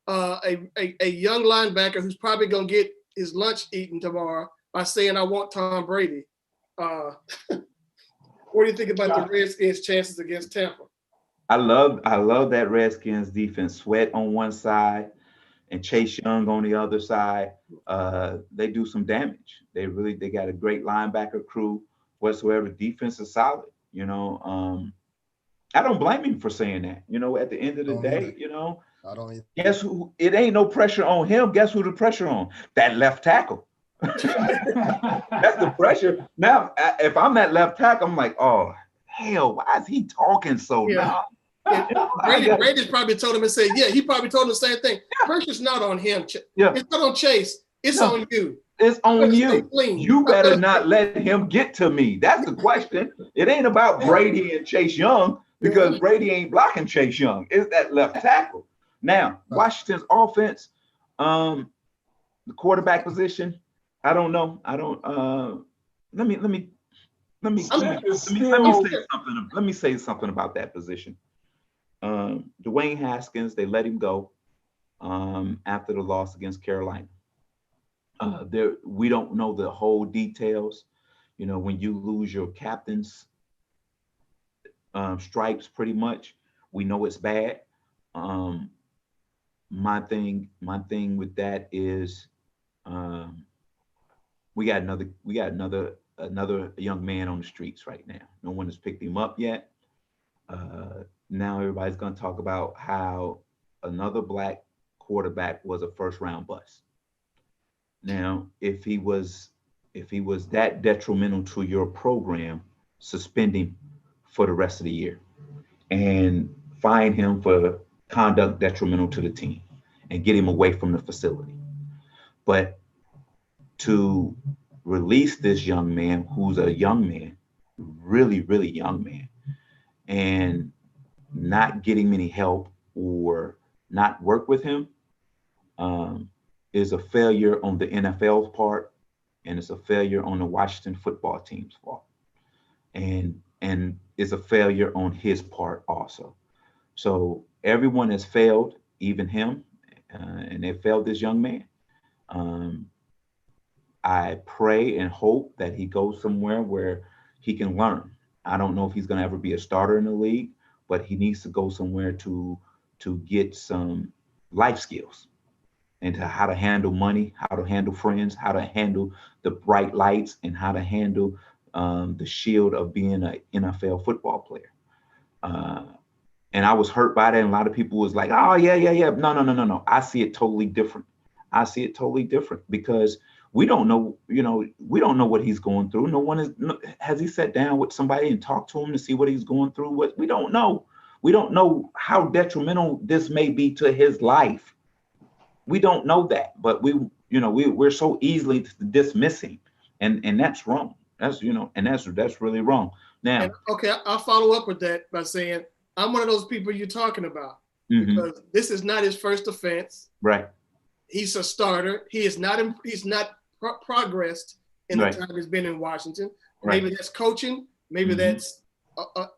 a young linebacker who's probably going to get his lunch eaten tomorrow by saying, I want Tom Brady. What do you think about the Redskins' chances against Tampa? I love that Redskins defense. Sweat on one side and Chase Young on the other side. They do some damage. They got a great linebacker crew whatsoever. Defense is solid. You know, I don't blame him for saying that. You know, at the end of the day, you know, I don't either. Guess who? It ain't no pressure on him. Guess who the pressure on? That left tackle. That's the pressure. Now, if I'm that left tackle, I'm like, oh, hell, why is he talking so loud? Brady's probably told him and said, yeah, he probably told him the same thing. Pressure's not on him. Yeah. It's not on Chase. It's on you. It's on you. You better not let him get to me. That's the question. It ain't about Brady and Chase Young because Brady ain't blocking Chase Young. It's that left tackle. Now, Washington's offense, the quarterback position, I don't know. I don't. Let me say something about that position. Dwayne Haskins, they let him go after the loss against Carolina. We don't know the whole details. You know, when you lose your captain's stripes, pretty much, we know it's bad. My thing with that is we got another young man on the streets right now. No one has picked him up yet. Now everybody's going to talk about how another black quarterback was a first-round bust. Now, if he was that detrimental to your program, suspend him for the rest of the year and fine him for conduct detrimental to the team and get him away from the facility. But to release this young man, who's a young man, really, really young man, and not get him any help or not work with him, is a failure on the NFL's part, and it's a failure on the Washington football team's part, and it's a failure on his part also. So everyone has failed, even him, and they failed this young man. I pray and hope that he goes somewhere where he can learn. I don't know if he's going to ever be a starter in the league, but he needs to go somewhere to get some life skills and to how to handle money, how to handle friends, how to handle the bright lights, and how to handle the shield of being an NFL football player. And I was hurt by that. And a lot of people was like, oh, yeah. No. I see it totally different. Because we don't know, we don't know what he's going through. Has he sat down with somebody and talked to him to see what he's going through? We don't know. We don't know how detrimental this may be to his life. We don't know that, but we're so easily dismissing, and that's wrong. That's that's really wrong. Now, okay, I'll follow up with that by saying I'm one of those people you're talking about, because this is not his first offense. Right. He's a starter. He's not progressed in the time he's been in Washington. Right. Maybe that's coaching. Maybe that's I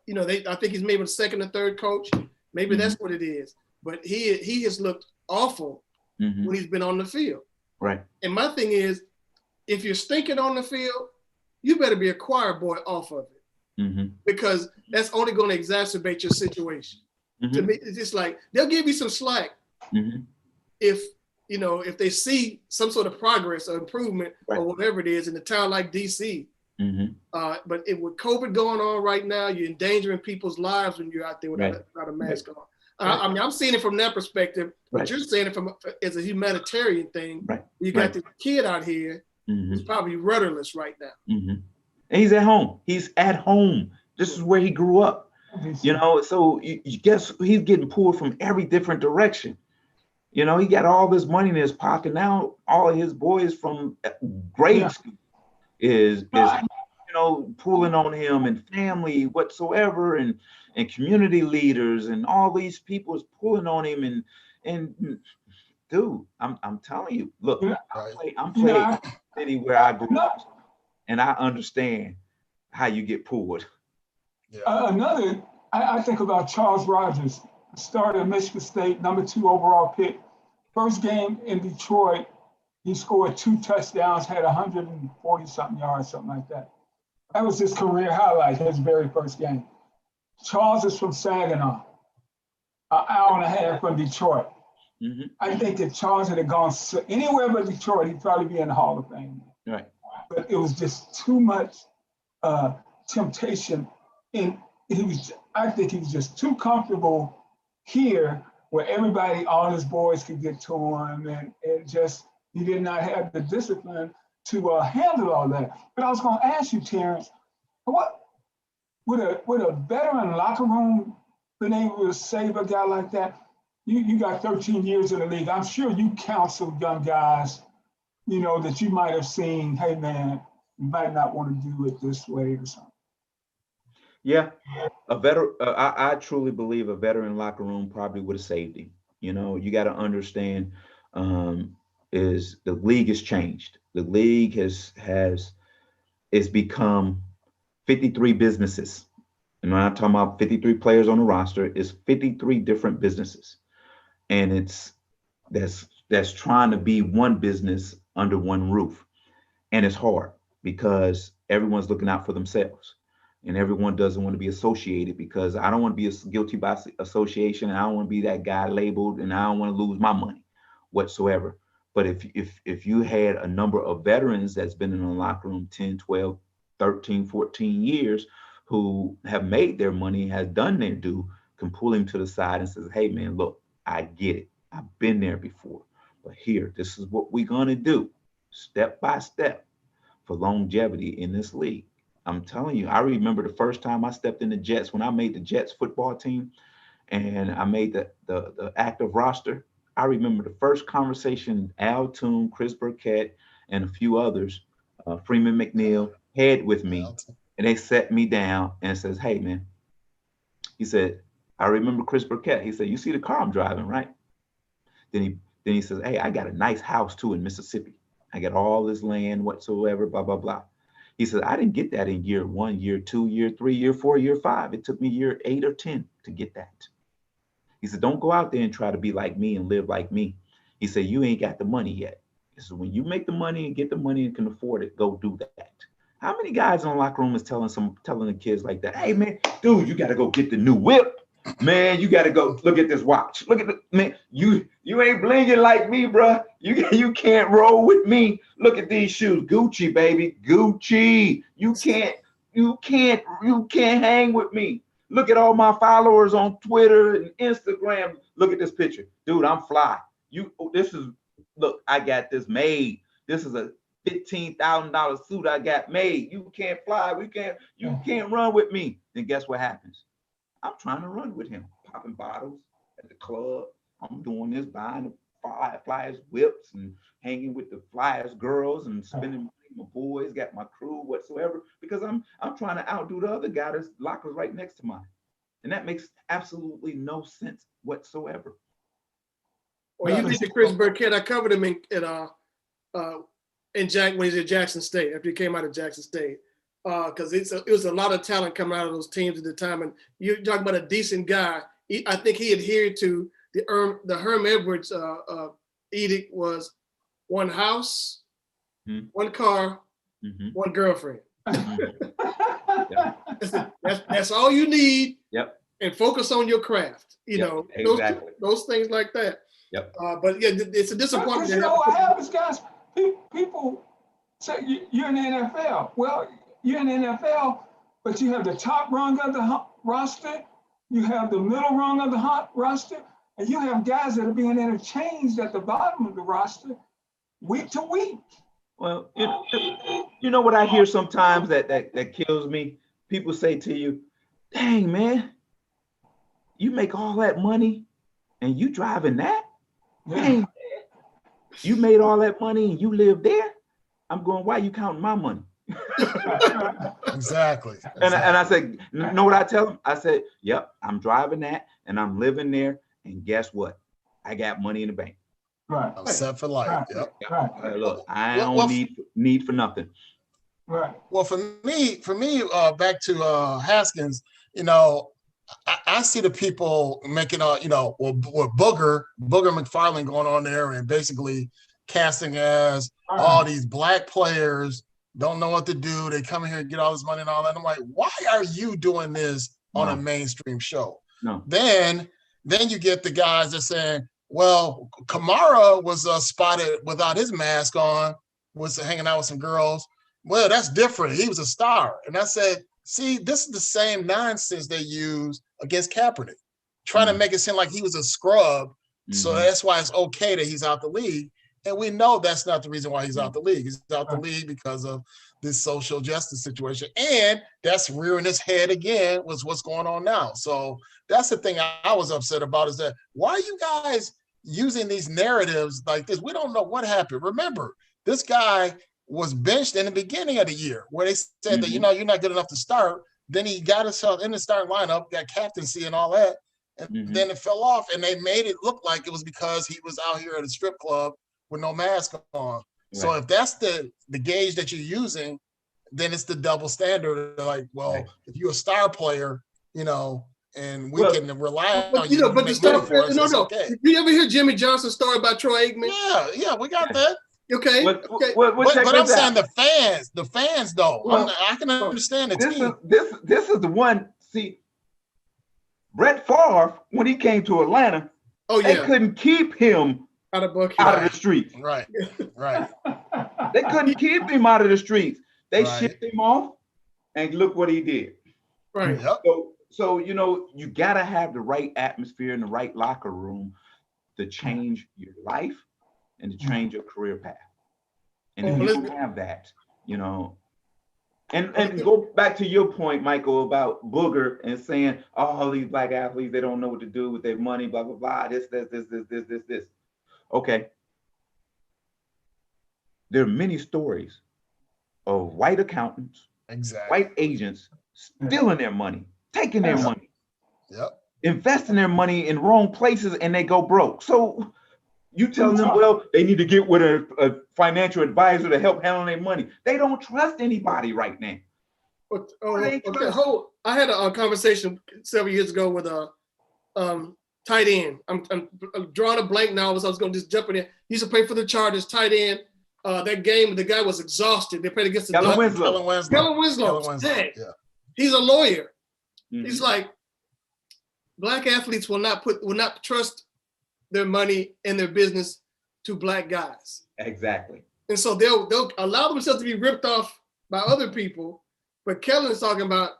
think he's maybe the second or third coach. Maybe that's what it is. But he has looked awful when he's been on the field. Right. And my thing is, if you're stinking on the field, you better be a choir boy off of it, because that's only going to exacerbate your situation. To me, it's just like they'll give you some slack if they see some sort of progress or improvement or whatever it is in a town like DC. But with COVID going on right now, you're endangering people's lives when you're out there without a mask on. I mean, I'm seeing it from that perspective, but you're saying it as a humanitarian thing. Right. You got this kid out here who's probably rudderless right now. And he's at home. This is where he grew up. So you guess he's getting pulled from every different direction. He got all this money in his pocket. Now all of his boys from grade school is pulling on him, and family whatsoever, and community leaders, and all these people is pulling on him, and dude, I'm telling you, look, I'm playing city where I grew up, and I understand how you get pulled. I think about Charles Rogers, starter at Michigan State, number 2 overall pick. First game in Detroit, he scored 2 touchdowns, had 140-something yards, something like that. That was his career highlight, his very first game. Charles is from Saginaw, an hour and a half from Detroit. I think that Charles had gone anywhere but Detroit, he'd probably be in the Hall of Fame. Right. But it was just too much temptation. And I think he was just too comfortable here, where everybody, all his boys could get to him, and he did not have the discipline to handle all that. But I was going to ask you, Terrence, what would a veteran locker room been able to save a guy like that? You got 13 years in the league. I'm sure you counsel young guys, that you might have seen, hey man, you might not want to do it this way or something. Yeah, a veteran. I truly believe a veteran locker room probably would have saved him. You got to understand, is the league has changed. The league has it's become 53 businesses. And when I'm talking about 53 players on the roster, it's 53 different businesses, and that's trying to be one business under one roof, and it's hard because everyone's looking out for themselves. And everyone doesn't want to be associated, because I don't want to be guilty by association, and I don't want to be that guy labeled, and I don't want to lose my money whatsoever. But if you had a number of veterans that's been in the locker room 10, 12, 13, 14 years who have made their money, has done their due, can pull him to the side and says, hey man, look, I get it. I've been there before, but here, this is what we're going to do step by step for longevity in this league. I'm telling you, I remember the first time I stepped in the Jets, when I made the Jets football team and I made the active roster. I remember the first conversation Al Toon, Chris Burkett, and a few others, Freeman McNeil, had with me. And they set me down and says, hey, man, he said, I remember Chris Burkett. He said, you see the car I'm driving, right? Then he says, hey, I got a nice house too in Mississippi. I got all this land whatsoever, blah, blah, blah. He said, I didn't get that in year 1, year 2, year 3, year 4, year 5. It took me year 8 or 10 to get that. He said, don't go out there and try to be like me and live like me. He said, you ain't got the money yet. He said, when you make the money and get the money and can afford it, go do that. How many guys in the locker room is telling the kids like that, hey man, dude, you got to go get the new whip. Man, you got to go look at this watch. Look at the man. You ain't blinging like me, bro. You can't roll with me. Look at these shoes, Gucci, baby, Gucci. You can't hang with me. Look at all my followers on Twitter and Instagram. Look at this picture, dude. I'm fly. Look, I got this made. This is a $15,000 suit I got made. You can't fly. You can't run with me. Then guess what happens? I'm trying to run with him, popping bottles at the club. I'm doing this, buying the flyers whips and hanging with the flyers girls and spending money with my boys, got my crew whatsoever, because I'm trying to outdo the other guy that's lockers right next to mine. And that makes absolutely no sense whatsoever. Well, you mentioned Chris Burkett. I covered him when he's at Jackson State, after he came out of Jackson State. Because it was a lot of talent coming out of those teams at the time, and you're talking about a decent guy. I think he adhered to the Herm Edwards edict was one house, one car, one girlfriend. That's all you need. Yep. And focus on your craft. Exactly. Those things like that. Yep. But yeah, it's a disappointment. You know what happens, guys? People say you're in the NFL. Well, you're in the NFL, but you have the top rung of the roster, you have the middle rung of the roster, and you have guys that are being interchanged at the bottom of the roster week to week. Well, you know what I hear sometimes that kills me? People say to you, dang, man, you make all that money and you driving that? Dang, you made all that money and you live there? I'm going, why are you counting my money? Exactly. And I said, you know what I tell them? I said, yep, I'm driving that and I'm living there. And guess what? I got money in the bank. Right. I'm set for life. Right. Yep. Right. Look, I don't need for nothing. Right. Well, for me, back to Haskins, I see the people making with Booger McFarland going on there and basically casting as all these black players don't know what to do. They come in here and get all this money and all that. I'm like, why are you doing this on a mainstream show? No. Then you get the guys that saying, well, Kamara was spotted without his mask on, was hanging out with some girls. Well, that's different. He was a star. And I said, see, this is the same nonsense they use against Kaepernick, trying to make it seem like he was a scrub. So that's why it's okay that he's out the league. And we know that's not the reason why he's out the league. He's out the league because of this social justice situation. And that's rearing its head again was what's going on now. So that's the thing I was upset about, is that why are you guys using these narratives like this? We don't know what happened. Remember, this guy was benched in the beginning of the year where they said that, you're not good enough to start. Then he got himself in the starting lineup, got captaincy and all that. And then it fell off, and they made it look like it was because he was out here at a strip club with no mask on. Right. So if that's the gauge that you're using, then it's the double standard. Like, well, if you're a star player, and we can rely on you. But the star player, okay. Did you ever hear Jimmy Johnson's story about Troy Aikman? Yeah, we got that. Okay. But I'm saying the fans though. Well, I can understand it. This is the one. See, Brett Favre, when he came to Atlanta, they couldn't keep him out of the streets. Right. They couldn't keep him out of the streets. They shipped him off, and look what he did. Right. Yep. So you gotta have the right atmosphere in the right locker room to change your life and to change your career path. And if you don't have that, and go back to your point, Michael, about Booger and saying, oh, all these black athletes, they don't know what to do with their money, blah, blah, blah, this. Okay. There are many stories of white accountants, white agents stealing their money, taking their money, investing their money in wrong places, and they go broke. So you tell them, well, they need to get with a financial advisor to help handle their money. They don't trust anybody right now. I had a conversation several years ago with a tight end. I'm drawing a blank now, so I was going to just jump in there. He used to play for the Chargers, tight end. That game, the guy was exhausted. They played against the Kellen Winslow. Yeah. He's a lawyer. He's like, black athletes will not trust their money and their business to black guys. Exactly. And so they'll allow themselves to be ripped off by other people. But Kellen is talking about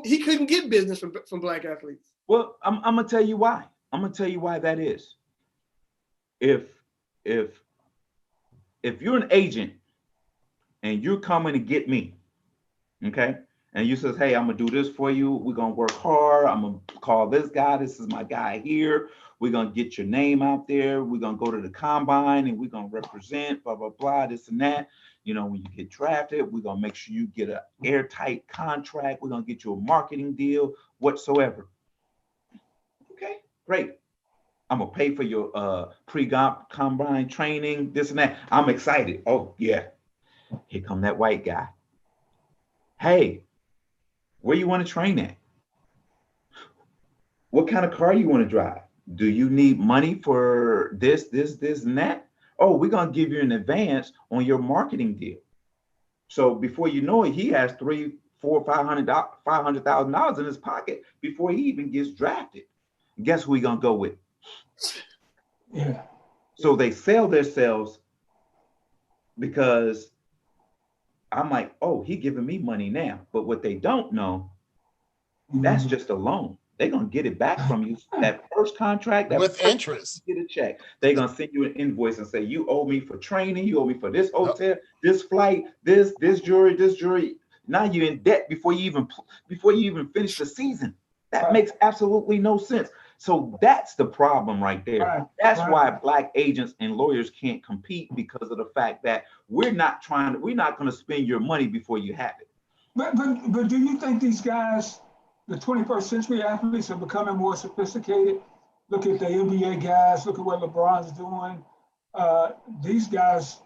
he couldn't get business from black athletes. Well, I'm gonna tell you why. I'm gonna tell you why that is. If you're an agent and you're coming to get me, okay, and you says, hey, I'm gonna do this for you. We're gonna work hard. I'm gonna call this guy. This is my guy here. We're going to get your name out there. We're going to go to the combine and we're going to represent, blah, blah, blah, this and that. When you get drafted, we're going to make sure you get an airtight contract. We're going to get you a marketing deal whatsoever. Okay, great. I'm going to pay for your pre-combine training, this and that. I'm excited. Oh, yeah. Here come that white guy. Hey, where you want to train at? What kind of car you want to drive? Do you need money for this, and that? Oh, we're going to give you an advance on your marketing deal. So before you know it, he has $300,000, $400,000, $500,000 in his pocket before he even gets drafted. And guess who we going to go with? Yeah. So they sell themselves because I'm like, oh, he giving me money now. But what they don't know, that's just a loan. They're going to get it back from you. That first contract, with interest, get a check. They're going to send you an invoice and say, you owe me for training. You owe me for this hotel, this flight, this jury. Now you're in debt before you even finish the season. That makes absolutely no sense. So that's the problem right there. That's why black agents and lawyers can't compete, because of the fact that we're not going to spend your money before you have it. But do you think these guys, the 21st century athletes, are becoming more sophisticated? Look at the NBA guys, look at what LeBron's doing. These guys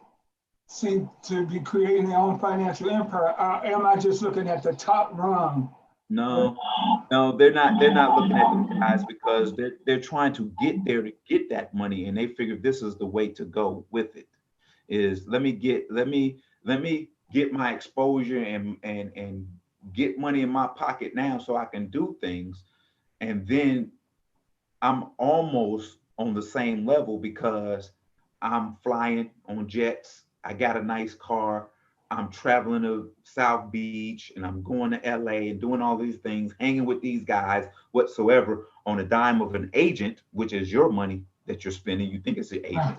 seem to be creating their own financial empire. Am I just looking at the top rung? No, they're not looking at the guys, because they're trying to get there to get that money, and they figure this is the way to go with it. Is let me get my exposure and get money in my pocket now so I can do things. And then I'm almost on the same level because I'm flying on jets. I got a nice car. I'm traveling to South Beach and I'm going to LA and doing all these things, hanging with these guys whatsoever on a dime of an agent, which is your money that you're spending. You think it's an agent.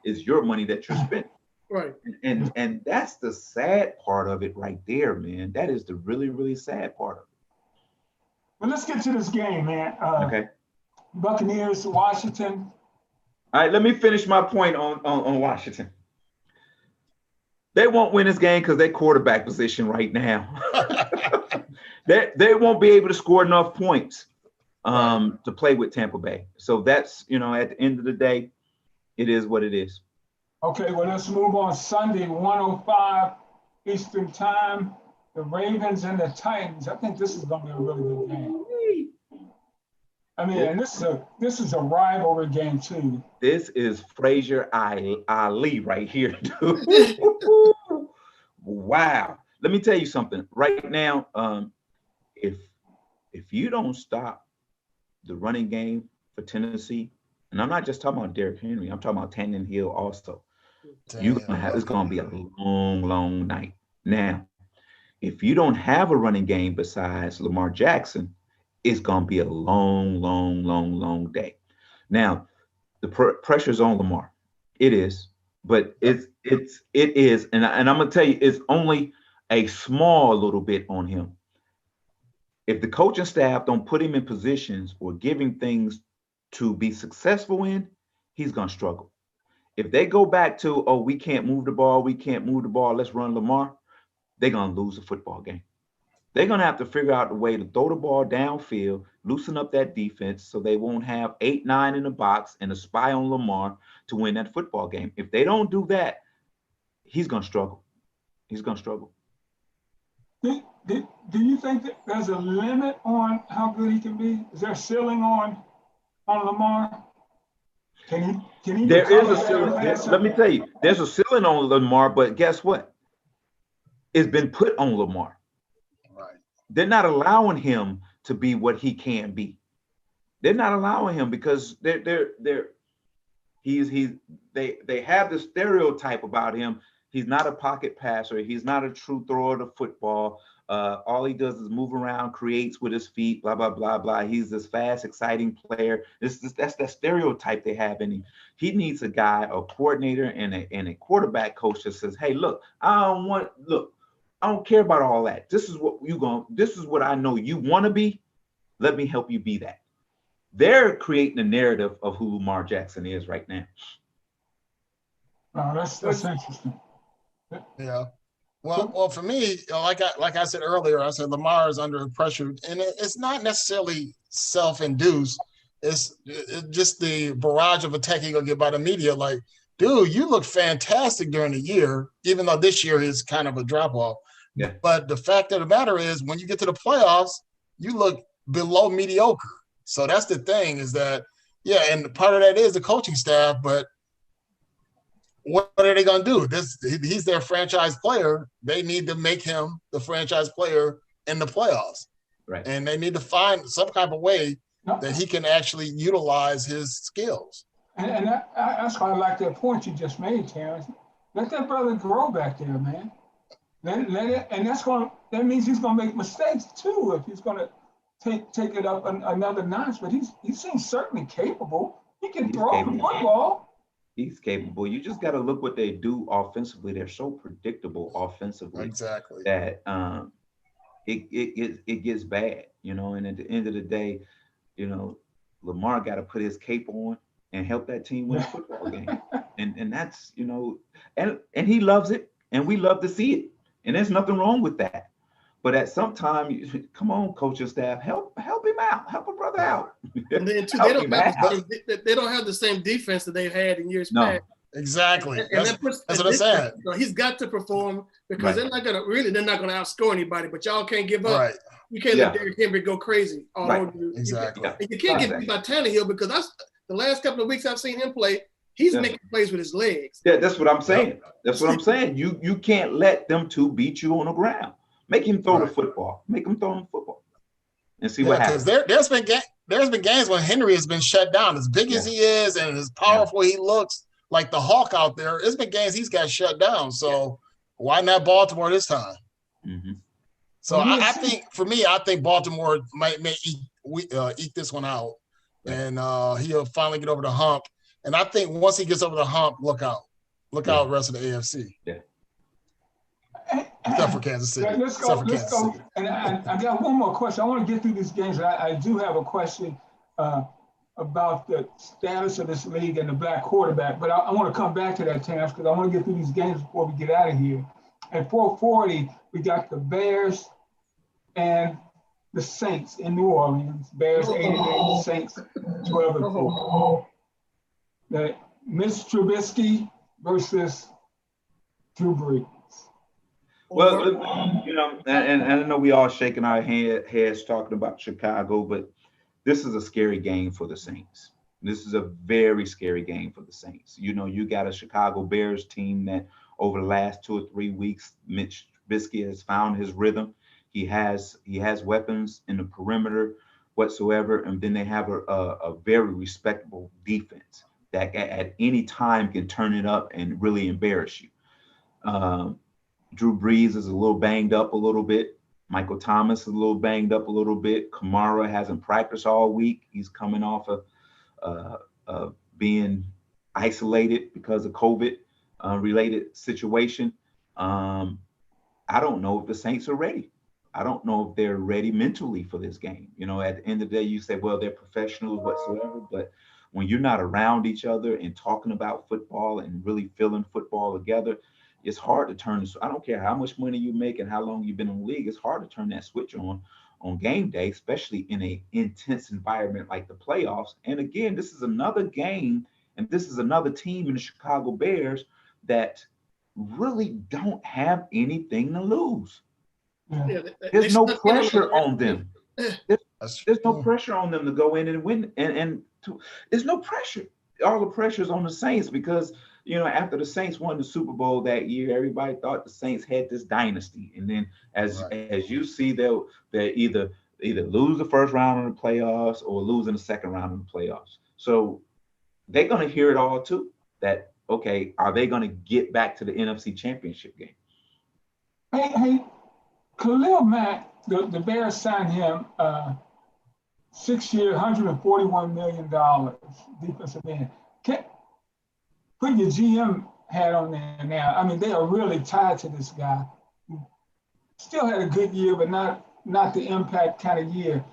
It's your money that you're spending. Right. And that's the sad part of it right there, man. That is the really, really sad part of it. Well, let's get to this game, man. Okay. Buccaneers, Washington. All right, let me finish my point on Washington. They won't win this game because their quarterback position right now. they won't be able to score enough points to play with Tampa Bay. So that's, at the end of the day, it is what it is. Okay, well, let's move on. Sunday, 1:05 Eastern Time. The Ravens and the Titans. I think this is going to be a really good game. I mean, and this is a rivalry game too. This is Frazier Ali right here, dude. Wow. Let me tell you something. Right now, if you don't stop the running game for Tennessee, and I'm not just talking about Derrick Henry, I'm talking about Tannehill also. It's gonna be a long, long night. Now, if you don't have a running game besides Lamar Jackson, it's gonna be a long, long, long, long day. Now, the pressure's on Lamar. It is, but it is, and I'm gonna tell you, it's only a small little bit on him. If the coaching staff don't put him in positions or give him things to be successful in, he's gonna struggle. If they go back to, oh, we can't move the ball, let's run Lamar, they're gonna lose the football game. They're going to have to figure out a way to throw the ball downfield, loosen up that defense so they won't have 8-9 in the box and a spy on Lamar to win that football game. If they don't do that, he's going to struggle. He's going to struggle. Do you think that there's a limit on how good he can be? Is there a ceiling on Lamar? Can he There is a ceiling. Let me tell you, there's a ceiling on Lamar, but guess what? It's been put on Lamar. They're not allowing him to be what he can be. They're not allowing him because they have the stereotype about him. He's not a pocket passer. He's not a true thrower of the football. All he does is move around, creates with his feet, blah, blah, blah, blah. He's this fast, exciting player. That's that stereotype they have in him. He needs a guy, a coordinator, and a quarterback coach that says, hey, look, I don't care about all that. This is what I know you want to be. Let me help you be that. They're creating a narrative of who Lamar Jackson is right now. Oh, that's interesting. Yeah. Well, for me, like I said earlier, I said Lamar is under pressure, and it's not necessarily self-induced. It's just the barrage of attack he's gonna get by the media. Like, dude, you look fantastic during the year, even though this year is kind of a drop-off. Yeah. But the fact of the matter is, when you get to the playoffs, you look below mediocre. So that's the thing is that, and part of that is the coaching staff, but what are they going to do? He's their franchise player. They need to make him the franchise player in the playoffs. Right. And they need to find some kind of way that he can actually utilize his skills. And that's why I like that point you just made, Terrence. Let that brother grow back there, man. Let it, and that means he's gonna make mistakes too if he's gonna take it up another notch. But he seems certainly capable. He can throw the football. He's capable. You just got to look what they do offensively. They're so predictable offensively. Exactly. That it gets bad, And at the end of the day, Lamar got to put his cape on and help that team win a football game. And that's and he loves it, and we love to see it. And there's nothing wrong with that. But at some time, come on, coaching staff, help him out, help a brother out. And then too, they don't have the same defense that they've had in years past. Exactly. That's what I'm saying. He's got to perform because they're not gonna outscore anybody. But y'all can't give up. Right. You can't let Derrick Henry go crazy all over you. Exactly. You can't get beat by Tannehill because the last couple of weeks I've seen him play. He's making plays with his legs. Yeah, that's what I'm saying. That's what I'm saying. You can't let them two beat you on the ground. Make him throw the football. Make him throw the football, and see what happens. There's been games when Henry has been shut down. As big as he is and as powerful he looks, like the Hawk out there. There's been games he's got shut down. So why not Baltimore this time? Mm-hmm. So I think Baltimore may eat this one out, and he'll finally get over the hump. And I think once he gets over the hump, look out the rest of the AFC. Yeah. Except for Kansas City. Let's go. And I got one more question. I want to get through these games. I do have a question about the status of this league and the black quarterback, but I want to come back to that, Terrence, because I want to get through these games before we get out of here. At 4:40, we got the Bears and the Saints in New Orleans. Bears 8-8, Saints 12-4. The Mitch Trubisky versus Drew Brees. Well, you know, and I know we all shaking our heads talking about Chicago, but this is a scary game for the Saints. This is a very scary game for the Saints. You know, you got a Chicago Bears team that over the last 2 or 3 weeks, Mitch Trubisky has found his rhythm. He has weapons in the perimeter whatsoever, and then they have a very respectable defense that at any time can turn it up and really embarrass you. Drew Brees is a little banged up a little bit. Michael Thomas is a little banged up a little bit. Kamara hasn't practiced all week. He's coming off of being isolated because of COVID related situation. I don't know if the Saints are ready. I don't know if they're ready mentally for this game. You know, at the end of the day, you say, well, they're professionals whatsoever, but when you're not around each other and talking about football and really feeling football together, it's hard to turn this. I don't care how much money you make and how long you've been in the league. It's hard to turn that switch on game day, especially in an intense environment like the playoffs. And again, this is another game, and this is another team in the Chicago Bears that really don't have anything to lose. There's no pressure on them. There's no pressure on them to go in and win. There's no pressure. All the pressure is on the Saints because, you know, after the Saints won the Super Bowl that year, everybody thought the Saints had this dynasty. And then as you see, they'll either lose the first round of the playoffs or lose in the second round of the playoffs. So they're going to hear it all too, that, okay, are they going to get back to the NFC Championship game? Hey, Khalil Mack, the Bears signed him 6 year, $141 million defensive end. Put your GM hat on there now. I mean, they are really tied to this guy. Still had a good year, but not the impact kind of year.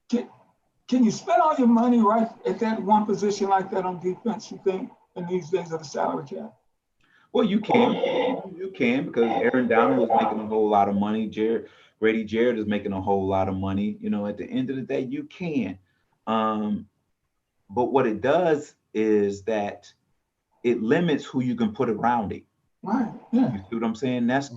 Can you spend all your money right at that one position like that on defense, you think, in these days of the salary cap? Well, you can. You can, because Aaron Donald is making a whole lot of money. Grady Jarrett is making a whole lot of money. You know, at the end of the day, you can. But what it does is that it limits who you can put around it. Right. Yeah. You see what I'm saying? That's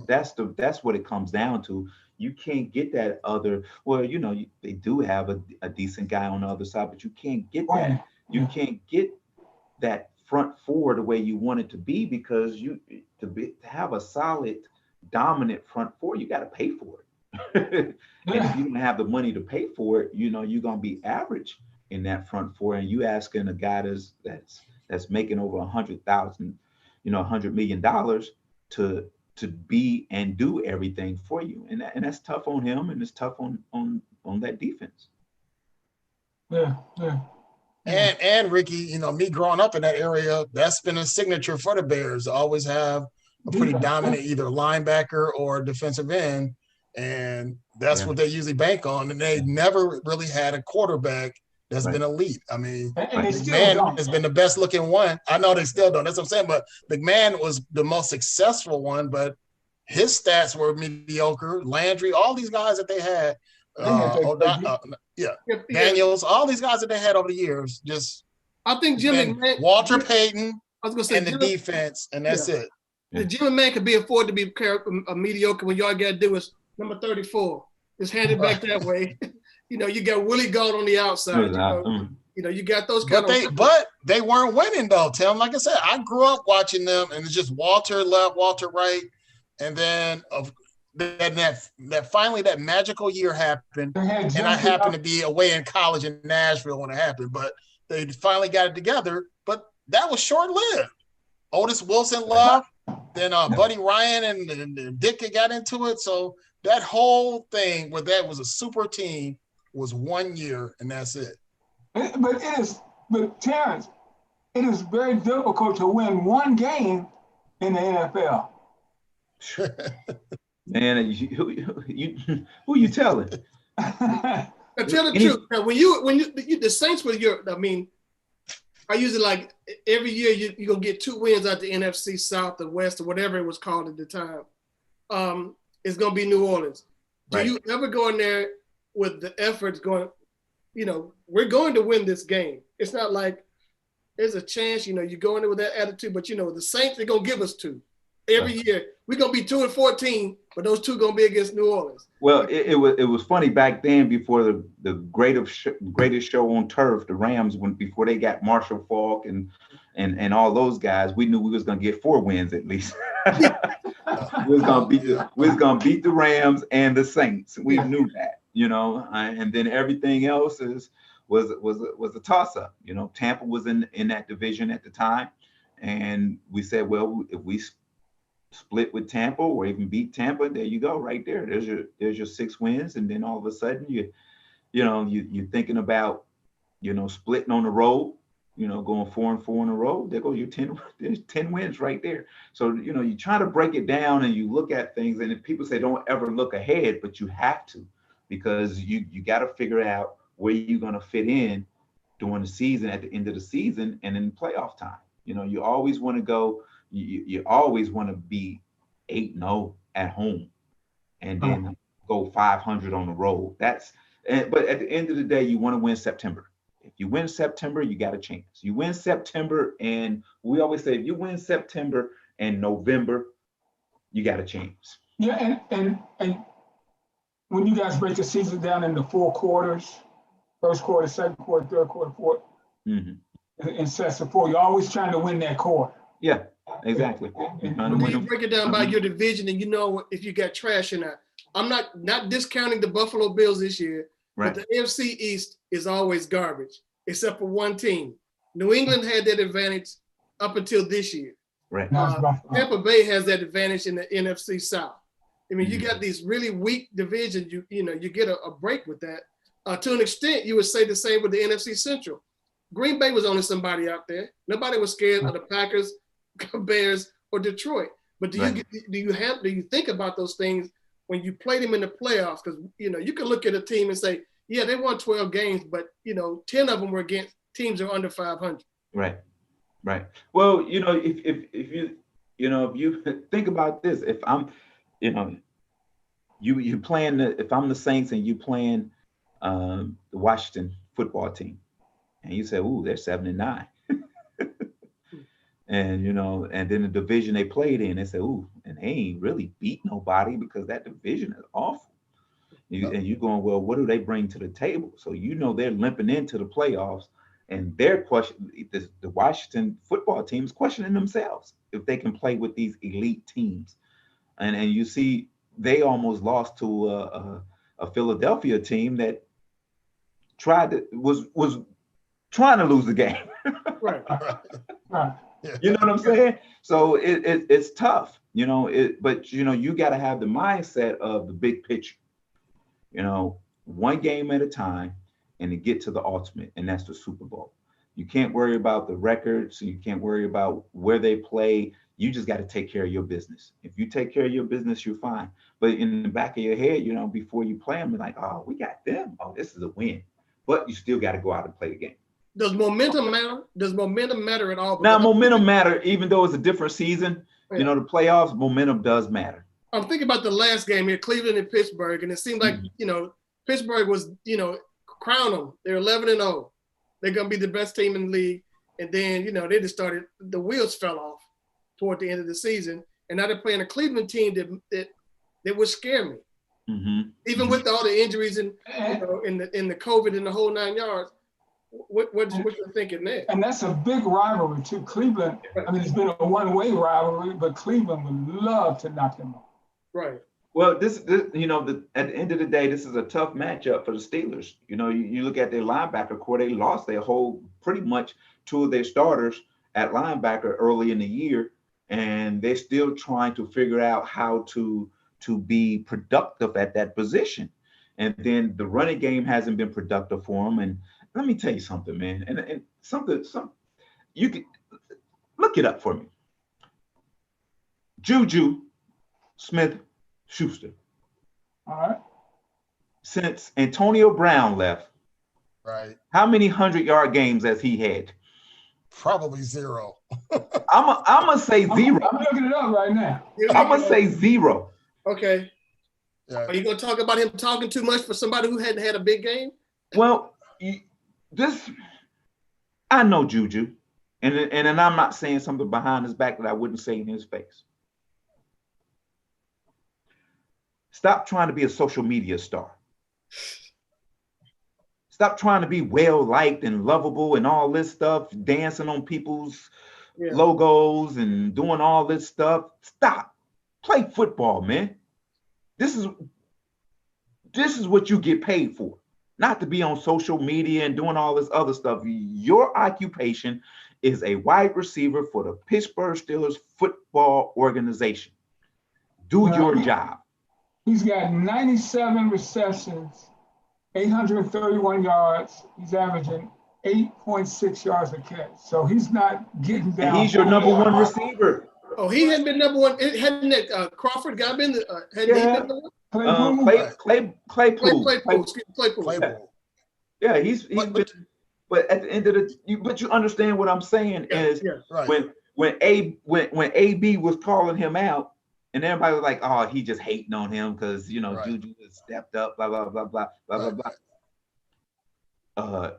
what it comes down to. You can't get that other. Well, you know, they do have a decent guy on the other side, but you can't get that. Right. You can't get that front four the way you want it to be, because to have a solid, dominant front four, you got to pay for it. And if you don't have the money to pay for it, you know, you're gonna be average in that front four. And you asking a guy that's making over $100 million to be and do everything for you, and that's tough on him, and it's tough on that defense. Yeah. And Ricky, you know, me growing up in that area, that's been a signature for the Bears. Always have a pretty dominant either linebacker or defensive end, and that's what they usually bank on. And they never really had a quarterback that's been elite. I mean, McMahon has been the best looking one. I know they still don't. That's what I'm saying. But McMahon was the most successful one, but his stats were mediocre. Landry, all these guys that they had, Daniels, all these guys that they had over the years, just I think Jim McMahon, Walter Payton, I was gonna say, and the defense, and that's it. Jim McMahon could be afforded to be a mediocre when y'all got to do is number 34. Just hand it back that way. You know, you got Willie Gault on the outside. You know, you got those kind of. But they weren't winning though, Tim. Like I said, I grew up watching them, and it's just Walter left, Walter right, and then that finally that magical year happened, and I happened to be away in college in Nashville when it happened. But they finally got it together. But that was short-lived. Otis Wilson left, then Buddy Ryan and Dick got into it. So that whole thing where that was a super team was 1 year, and that's it. But Terrence, it is very difficult to win one game in the NFL. Man, who you telling? Now, tell the truth. Now, when you the Saints with I usually like every year you're gonna get 2 wins out the NFC South or West or whatever it was called at the time. It's gonna be New Orleans. Do you ever go in there with the efforts going, we're going to win this game? It's not like there's a chance, you go in there with that attitude, but the Saints, they're gonna give us 2. Every year, we're gonna be 2-14, but those 2 gonna be against New Orleans. Well, it was funny back then before the greatest show on turf, the Rams, before they got Marshall Faulk and all those guys, we knew we was gonna get 4 wins at least. we was gonna beat the Rams and the Saints. We knew that, and then everything else was a toss up. Tampa was in that division at the time, and we said, well, if we split with Tampa or even beat Tampa, there you go, right there. There's your 6 wins, and then all of a sudden you're thinking about splitting on the road, going 4-4 in a row. There go your 10. There's 10 wins right there. So you try to break it down and you look at things, and if people say don't ever look ahead, but you have to, because you got to figure out where you're going to fit in during the season, at the end of the season, and in playoff time. You always want to go. You always want to be 8-0 at home, and then go 500 on the road. But at the end of the day, you want to win September. If you win September, you got a chance. You win September, and we always say if you win September and November, you got a chance. Yeah, and when you guys break the season down into 4 quarters, first quarter, second quarter, third quarter, fourth, in sets of 4, you're always trying to win that quarter. Yeah. Exactly. When you break it down by your division, and if you got trash or not. I'm not discounting the Buffalo Bills this year, but the AFC East is always garbage, except for one team. New England had that advantage up until this year. Right. Tampa Bay has that advantage in the NFC South. I mean, you got these really weak divisions. You get a break with that. To an extent, you would say the same with the NFC Central. Green Bay was only somebody out there. Nobody was scared of the Packers, Bears, or Detroit. But do you think about those things when you play them in the playoffs? Because you can look at a team and say, yeah, they won 12 games, but 10 of them were against teams that are under 500. Right. Well, if you think about this, if I'm, you playing if I'm the Saints and you playing the Washington football team, and you say, ooh, they're 7-9. And and then the division they played in, they said, ooh, and they ain't really beat nobody because that division is awful. And you're going, well, what do they bring to the table? So they're limping into the playoffs, and they're questioning the Washington football team is questioning themselves if they can play with these elite teams. And you see, they almost lost to a Philadelphia team that was trying to lose the game. Right. You know what I'm saying? So it's tough, but you got to have the mindset of the big picture, one game at a time, and to get to the ultimate, and that's the Super Bowl. You can't worry about the records. You can't worry about where they play. You just got to take care of your business. If you take care of your business, you're fine. But in the back of your head, before you play them, you're like, oh, we got them. Oh, this is a win. But you still got to go out and play the game. Does momentum matter? Does momentum matter at all? Now, momentum matter, even though it's a different season. The playoffs, momentum does matter. I'm thinking about the last game here, Cleveland and Pittsburgh, and it seemed like, Pittsburgh was, crown them. They're 11-0. They're going to be the best team in the league. And then, they just started, the wheels fell off toward the end of the season. And now they're playing a Cleveland team that would scare me. Even with all the injuries and in the COVID and the whole 9 yards. What you're thinking there? And that's a big rivalry too. Cleveland, I mean, it's been a one-way rivalry, but Cleveland would love to knock them off. Right. Well, this at the end of the day, this is a tough matchup for the Steelers. You look at their linebacker core, they lost their pretty much 2 of their starters at linebacker early in the year, and they're still trying to figure out how to be productive at that position. And then the running game hasn't been productive for them. And let me tell you something, man. And something you can look it up for me. Juju Smith-Schuster. All right. Since Antonio Brown left, Right. how many 100-yard games has he had? Probably 0. I'm gonna say 0. I'm looking it up right now. I'm gonna say 0. Okay. Yeah. Are you going to talk about him talking too much for somebody who hadn't had a big game? Well, I know Juju, and I'm not saying something behind his back that I wouldn't say in his face. Stop trying to be a social media star. Stop trying to be well-liked and lovable and all this stuff, dancing on people's logos and doing all this stuff. Stop. Play football, man. This is what you get paid for, not to be on social media and doing all this other stuff. Your occupation is a wide receiver for the Pittsburgh Steelers football organization. Do your job. He's got 97 receptions, 831 yards. He's averaging 8.6 yards a catch. So he's not getting down. And he's your number one receiver. Oh, he hadn't been number one. Hadn't that Crawford guy been? Hadn't he been number one? Claypool. Yeah, he's been. But at the end of but you understand what I'm saying is when AB was calling him out, and everybody was like, "Oh, he just hating on him because Juju has stepped up." Blah blah blah blah blah blah blah.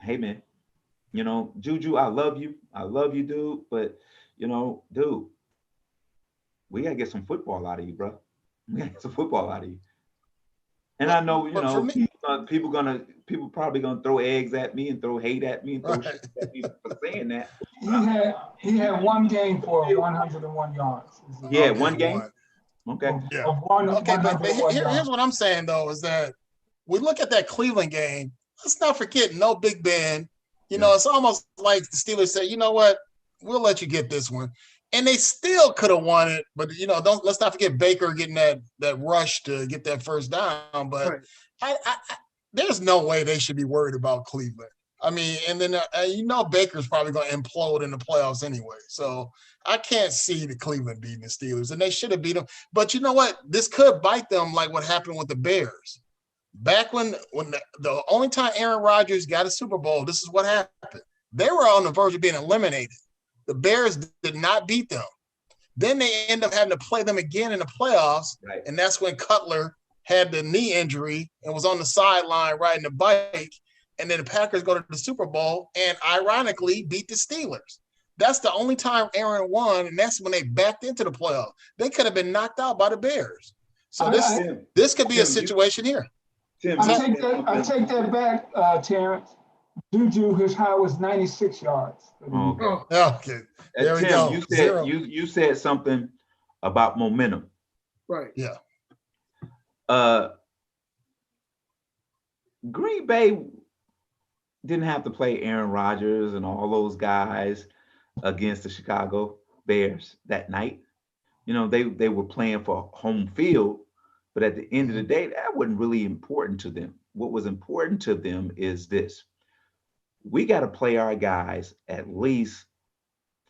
Hey man, Juju, I love you, dude. But dude, we gotta get some football out of you, bro. We gotta get some football out of you. And I know, people probably gonna throw eggs at me and throw hate at me and throw shit at me for saying that. He had one game for 101 yards. Yeah, one game. Okay. Yeah. But here's what I'm saying though is that we look at that Cleveland game. Let's not forget no Big Ben. It's almost like the Steelers said, you know what, we'll let you get this one. And they still could have won it, but let's not forget Baker getting that rush to get that first down. But there's no way they should be worried about Cleveland. I mean, and then Baker's probably going to implode in the playoffs anyway. So I can't see the Cleveland beating the Steelers, and they should have beat them. But you know what? This could bite them like what happened with the Bears. Back when the only time Aaron Rodgers got a Super Bowl, this is what happened. They were on the verge of being eliminated. The Bears did not beat them. Then they end up having to play them again in the playoffs, and that's when Cutler had the knee injury and was on the sideline riding the bike, and then the Packers go to the Super Bowl and ironically beat the Steelers. That's the only time Aaron won, and that's when they backed into the playoffs. They could have been knocked out by the Bears. So this could be a situation here. I take that back, Terrence. Juju, his high was 96 yards. Okay. There we go. You said something about momentum. Right. Yeah. Green Bay didn't have to play Aaron Rodgers and all those guys against the Chicago Bears that night. They were playing for home field, but at the end of the day, that wasn't really important to them. What was important to them is this. We got to play our guys at least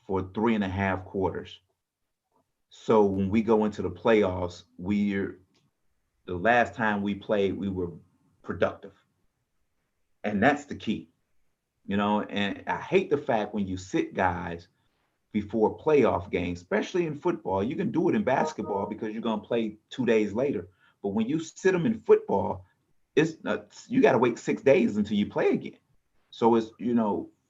for 3.5 quarters. So when we go into the playoffs, the last time we played, we were productive. And that's the key, and I hate the fact when you sit guys before playoff games, especially in football. You can do it in basketball because you're going to play 2 days later. But when you sit them in football, you got to wait 6 days until you play again. So it's,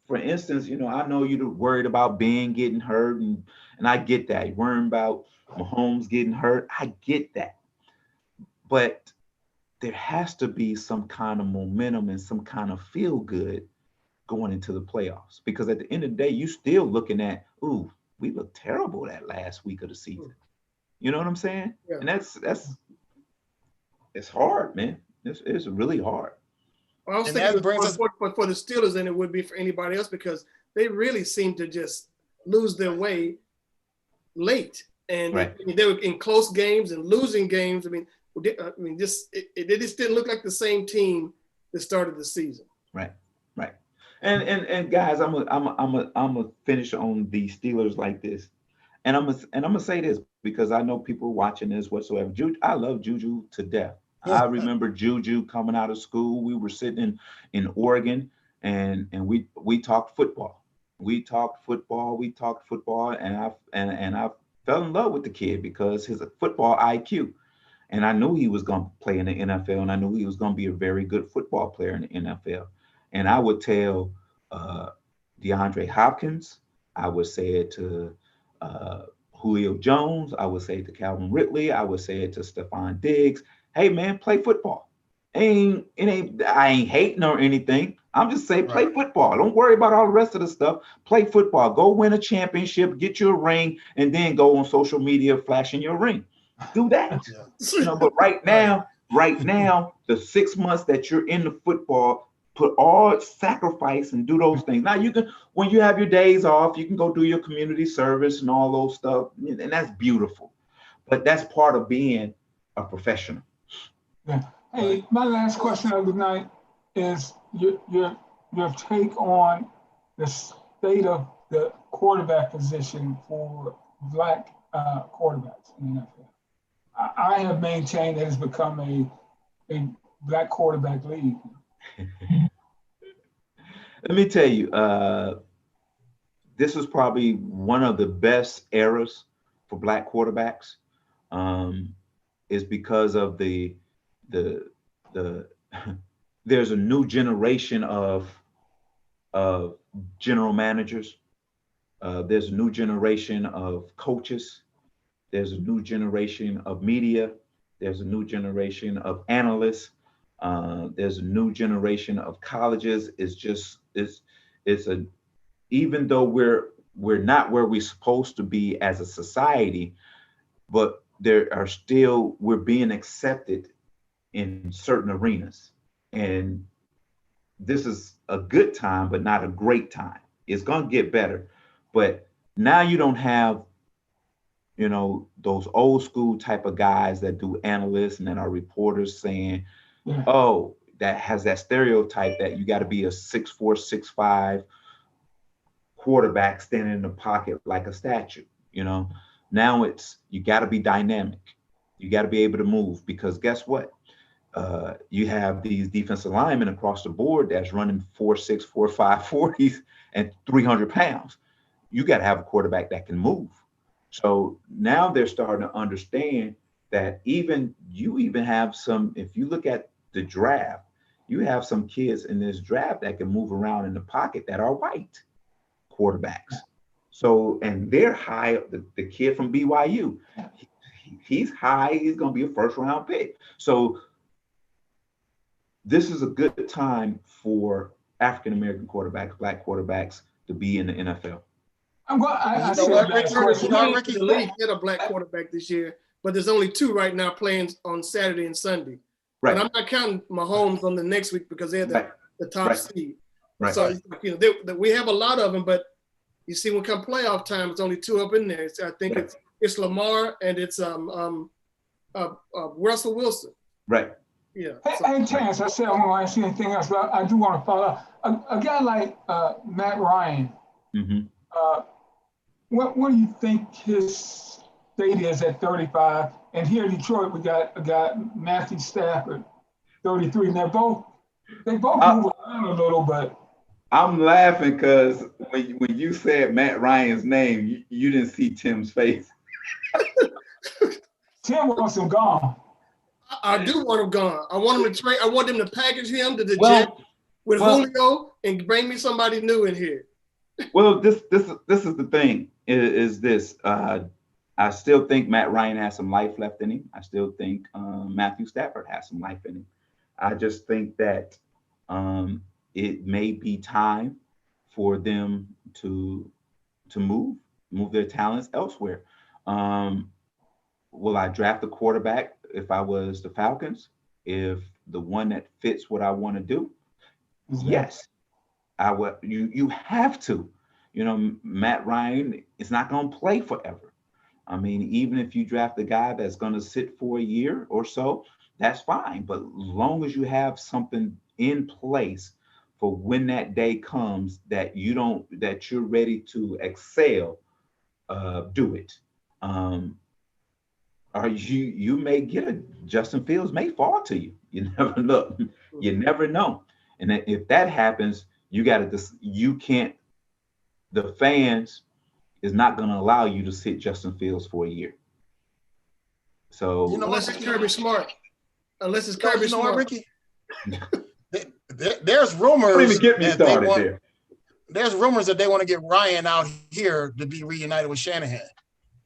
for instance, I know you're worried about Ben getting hurt, and I get that. You're worrying about Mahomes getting hurt. I get that. But there has to be some kind of momentum and some kind of feel good going into the playoffs. Because at the end of the day, you're still looking at, we look terrible that last week of the season. You know what I'm saying? Yeah. And it's hard, man. It's really hard. Well, I was thinking it was more for the Steelers than it would be for anybody else because they really seem to just lose their way late. And they were in close games and losing games. They just didn't look like the same team that started the season. Right. And guys, I'm a finish on the Steelers like this, and I'm gonna say this because I know people watching this whatsoever. I love Juju to death. I remember Juju coming out of school. We were sitting in Oregon, and we talked football. We talked football. We talked football, and I fell in love with the kid because his football IQ. And I knew he was going to play in the NFL, and I knew he was going to be a very good football player in the NFL. And I would tell uh, DeAndre Hopkins, I would say it to uh, Julio Jones, I would say it to Calvin Ridley, I would say it to Stephon Diggs. Hey man, play football. I ain't hating or anything. I'm just saying play football. Don't worry about all the rest of the stuff. Play football. Go win a championship, get you a ring, and then go on social media flashing your ring. Do that. But right now, the 6 months that you're in the football, put all sacrifice and do those things. Now you can, when you have your days off, you can go do your community service and all those stuff, and that's beautiful. But that's part of being a professional. Yeah. Hey, my last question of the night is your take on the state of the quarterback position for Black quarterbacks in the NFL. I have maintained that it's become a Black quarterback league. Let me tell you, this was probably one of the best eras for Black quarterbacks. Is because of the there's a new generation of general managers. There's a new generation of coaches. There's a new generation of media. There's a new generation of analysts. There's a new generation of colleges. Even though we're not where we're supposed to be as a society, but we're being accepted in certain arenas. And this is a good time, but not a great time. It's going to get better. But now you don't have, those old school type of guys that do analysts and then are reporters saying, oh, that has that stereotype that you got to be a 6'4", 6'5" quarterback standing in the pocket like a statue. Now you got to be dynamic. You got to be able to move, because guess what? You have these defensive linemen across the board that's running 4.6, 4.5 40s and 300 pounds. You got to have a quarterback that can move. So now they're starting to understand that you even have some, if you look at the draft, you have some kids in this draft that can move around in the pocket that are white quarterbacks. So, and they're high. The kid from BYU, he's high. He's going to be a first-round pick. So this is a good time for African-American quarterbacks, Black quarterbacks to be in the NFL. The league had a Black quarterback this year, but there's only 2 right now playing on Saturday and Sunday. Right. But I'm not counting Mahomes on the next week because they're the top seed. Right. So we have a lot of them, but you see, when come playoff time, it's only 2 up in there. I think it's Lamar and it's Russell Wilson. Right. Yeah. Hey, Chance, I said I won't ask you anything else, but I do want to follow up. A guy like Matt Ryan, what do you think his state is at 35? And here in Detroit, we got a guy, Matthew Stafford, 33, and they both move around a little, but. I'm laughing because when you said Matt Ryan's name, you didn't see Tim's face. Tim wants him gone. I do want him gone. I want him to trade. I want them to package him to the Jets with Julio and bring me somebody new in here. Well, this is the thing. Is this? I still think Matt Ryan has some life left in him. I still think Matthew Stafford has some life in him. I just think that it may be time for them to move their talents elsewhere. Will I draft a quarterback if I was the Falcons? If the one that fits what I want to do? Yes, I would. You have to. Matt Ryan is not going to play forever. I mean, even if you draft a guy that's going to sit for a year or so, that's fine. But as long as you have something in place for when that day comes that you're ready to excel, do it. Or you may get Justin Fields may fall to you. You never look. You never know. And if that happens, the fans is not going to allow you to sit Justin Fields for a year. So unless it's Kirby Smart. Unless it's Kirby Smart. Ricky? There's rumors. Don't even get me started there. There's rumors that they want to get Ryan out here to be reunited with Shanahan.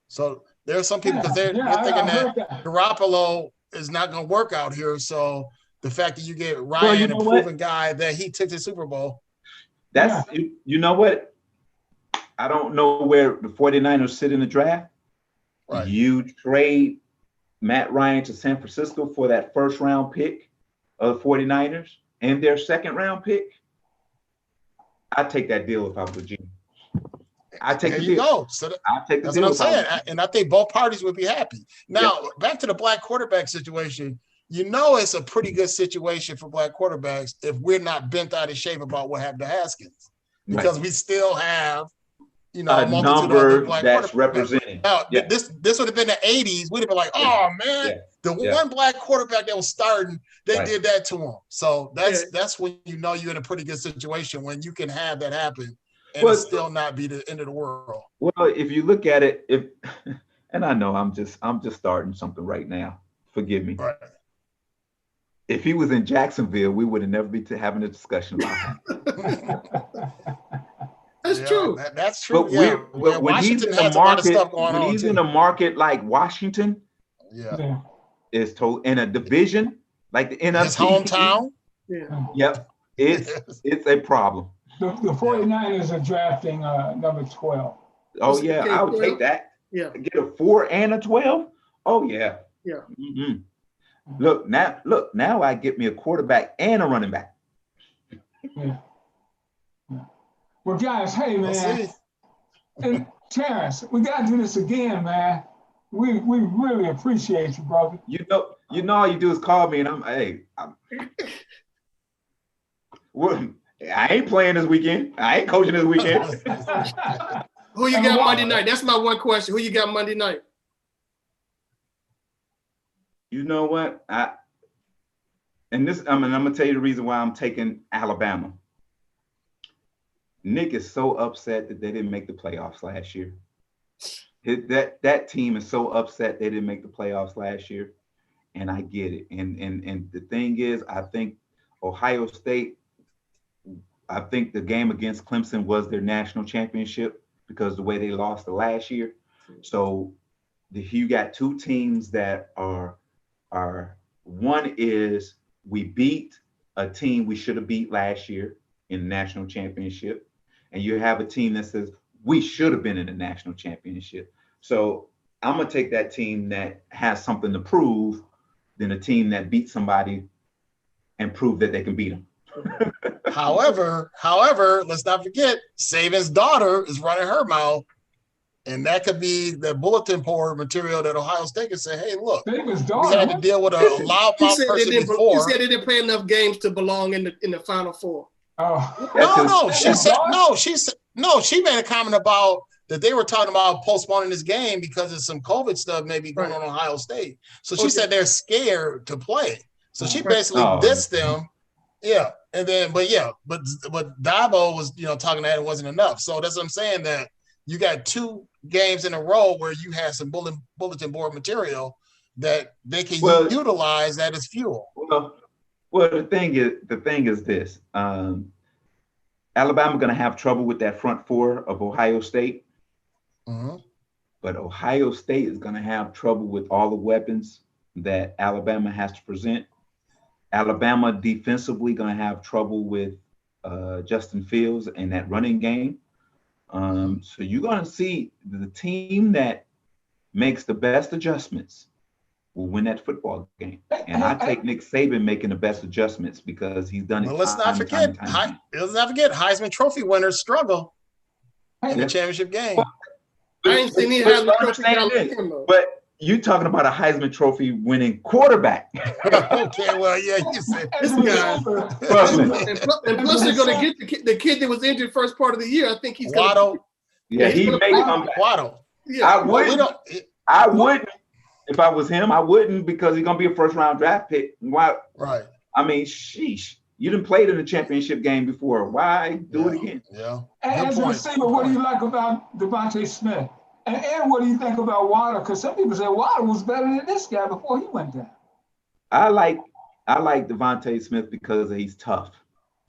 So there's some people because they're thinking that Garoppolo is not going to work out here. So the fact that you get Ryan, a proven guy that he took the Super Bowl. You know what? I don't know where the 49ers sit in the draft. Right. You trade Matt Ryan to San Francisco for that first round pick of the 49ers and their second round pick. I'd take that deal if I was Gene. I take the deal. Go. So that's what I'm saying. And I think both parties would be happy. Now, back to the black quarterback situation. It's a pretty good situation for black quarterbacks if we're not bent out of shape about what happened to Haskins. Because we still have, a number that's represented. Now, this would have been the 80s. We'd have been like, oh, man, one black quarterback that was starting, they did that to him. So that's when you're in a pretty good situation, when you can have that happen and it still not be the end of the world. Well, if you look at it, and I know I'm just starting something right now. Forgive me. Right. If he was in Jacksonville, we would have never be having a discussion about that. That's true. That's true. But when he's in a market like Washington, it's total in a division like the NFC, his hometown. Yep, it's a problem. The 49ers are drafting number 12. Oh yeah, I would take that. Yeah, get a 4 and a 12. Oh yeah. Yeah. Mm-hmm. Look now I get me a quarterback and a running back. Yeah. Well, guys, hey man, and Terrence, we gotta do this again, man. We really appreciate you, brother. You know, all you do is call me, and I ain't playing this weekend. I ain't coaching this weekend. Who you got Monday night? That's my one question. Who you got Monday night? You know what? I'm gonna tell you the reason why I'm taking Alabama. Nick is so upset that they didn't make the playoffs last year. That team is so upset they didn't make the playoffs last year, and I get it. And the thing is, I think Ohio State. I think the game against Clemson was their national championship because the way they lost the last year. So you got two teams that are one is we beat a team we should have beat last year in the national championship. And you have a team that says we should have been in the national championship. So I'm going to take that team that has something to prove than a team that beat somebody and prove that they can beat them. However, let's not forget, Saban's daughter is running her mouth. And that could be the bulletin board material that Ohio State can say, hey, look, we had to deal with a loudmouth person before. He said they didn't play enough games to belong in the Final Four. Oh. She made a comment about that they were talking about postponing this game because of some COVID stuff maybe going on in Ohio State. So she said they're scared to play. So she basically dissed them. Yeah. And then, but Dabo was, talking that it wasn't enough. So that's what I'm saying, that you got 2 games in a row where you had some bulletin board material that they can utilize that as fuel. Well, the thing is this: Alabama going to have trouble with that front four of Ohio State, but Ohio State is going to have trouble with all the weapons that Alabama has to present. Alabama defensively going to have trouble with Justin Fields and that running game. So you're going to see the team that makes the best adjustments will win that football game. And I take Nick Saban making the best adjustments because he's done it. Well, let's not forget Heisman Trophy winners struggle in the championship game. I ain't seen any Heisman Trophy. But You talking about a Heisman Trophy winning quarterback? Okay, well, yeah, you said This guy. And plus, they're going to get the kid that was injured first part of the year. I think he's going to. Yeah, he may come back. Waddle. Yeah, I wouldn't. If I was him, I wouldn't, because he's gonna be a first-round draft pick. Why? Right. I mean, sheesh. You didn't play in the championship game before. Why do it again? Yeah. As a receiver, what do you like about Devontae Smith? And what do you think about Waddle? Because some people say Waddle was better than this guy before he went down. I like Devontae Smith because he's tough.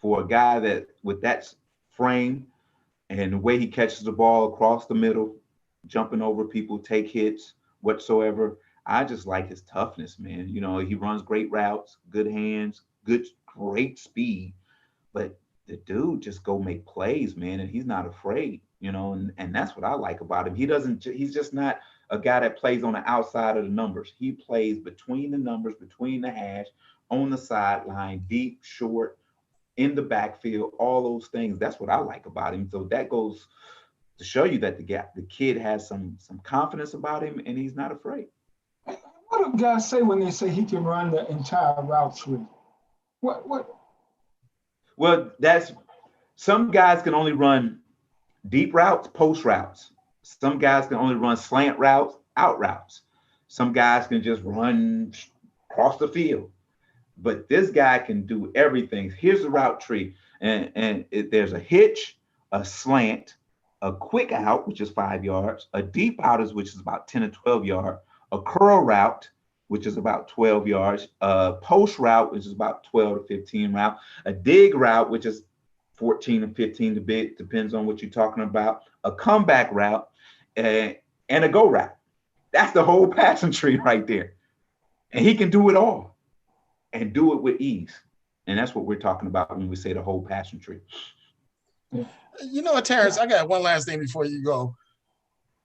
For a guy that with that frame and the way he catches the ball across the middle, jumping over people, take hits, whatsoever. I just like his toughness, man. You know, he runs great routes, good hands, great speed. But the dude just go make plays, man, and he's not afraid, you know, and that's what I like about him. He's just not a guy that plays on the outside of the numbers. He plays between the numbers, between the hash, on the sideline, deep, short, in the backfield, all those things. That's what I like about him. So that goes to show you that the kid has some confidence about him, and he's not afraid. What do guys say when they say he can run the entire route tree? What? Well, some guys can only run deep routes, post routes. Some guys can only run slant routes, out routes. Some guys can just run across the field. But this guy can do everything. Here's the route tree, and there's a hitch, a slant, a quick out, which is 5 yards, a deep out, which is about 10 to 12 yards, a curl route, which is about 12 yards, a post route, which is about 12 to 15 route, a dig route, which is 14 to 15 depends on what you're talking about, a comeback route, and a go route. That's the whole passing tree right there. And he can do it all and do it with ease. And that's what we're talking about when we say the whole passing tree. You know what, Terrence, I got one last thing before you go.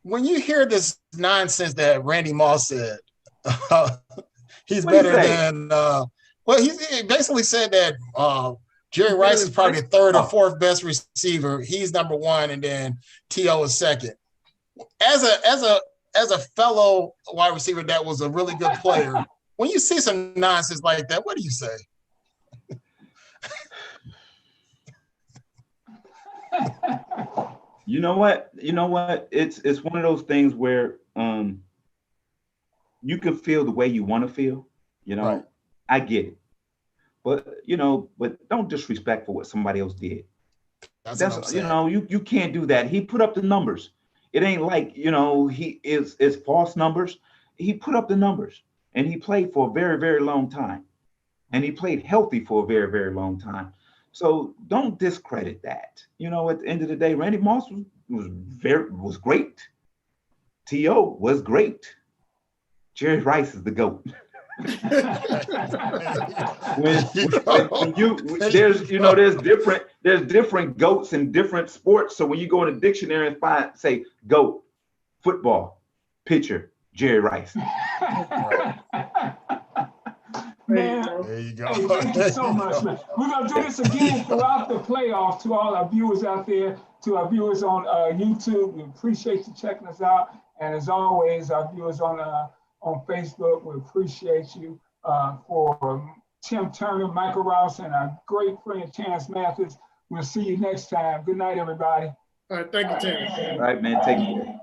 When you hear this nonsense that Randy Moss said, he's better than, he basically said that Jerry Rice is probably the third or fourth best receiver. He's number one, and then T.O. is second. As a fellow wide receiver that was a really good player, when you see some nonsense like that, what do you say? You know what? It's one of those things where you can feel the way you want to feel. You know, right. I get it, but don't disrespect for what somebody else did. That's you can't do that. He put up the numbers. It ain't like it's false numbers. He put up the numbers, and he played for a very, very long time, and he played healthy for a very, very long time. So don't discredit that. At the end of the day, Randy Moss was great. T.O. was great. Jerry Rice is the GOAT. There's different GOATs in different sports. So when you go in a dictionary and say GOAT, football, pitcher, Jerry Rice. Man, there you go. Hey, thank you so much, man. We're going to do this again throughout the playoff to all our viewers out there, to our viewers on YouTube. We appreciate you checking us out. And as always, our viewers on Facebook, we appreciate you. For Tim Turner, Michael Rouse, and our great friend, Chance Mathis. We'll see you next time. Good night, everybody. All right, thank you, Terrence. All right, man. Take care.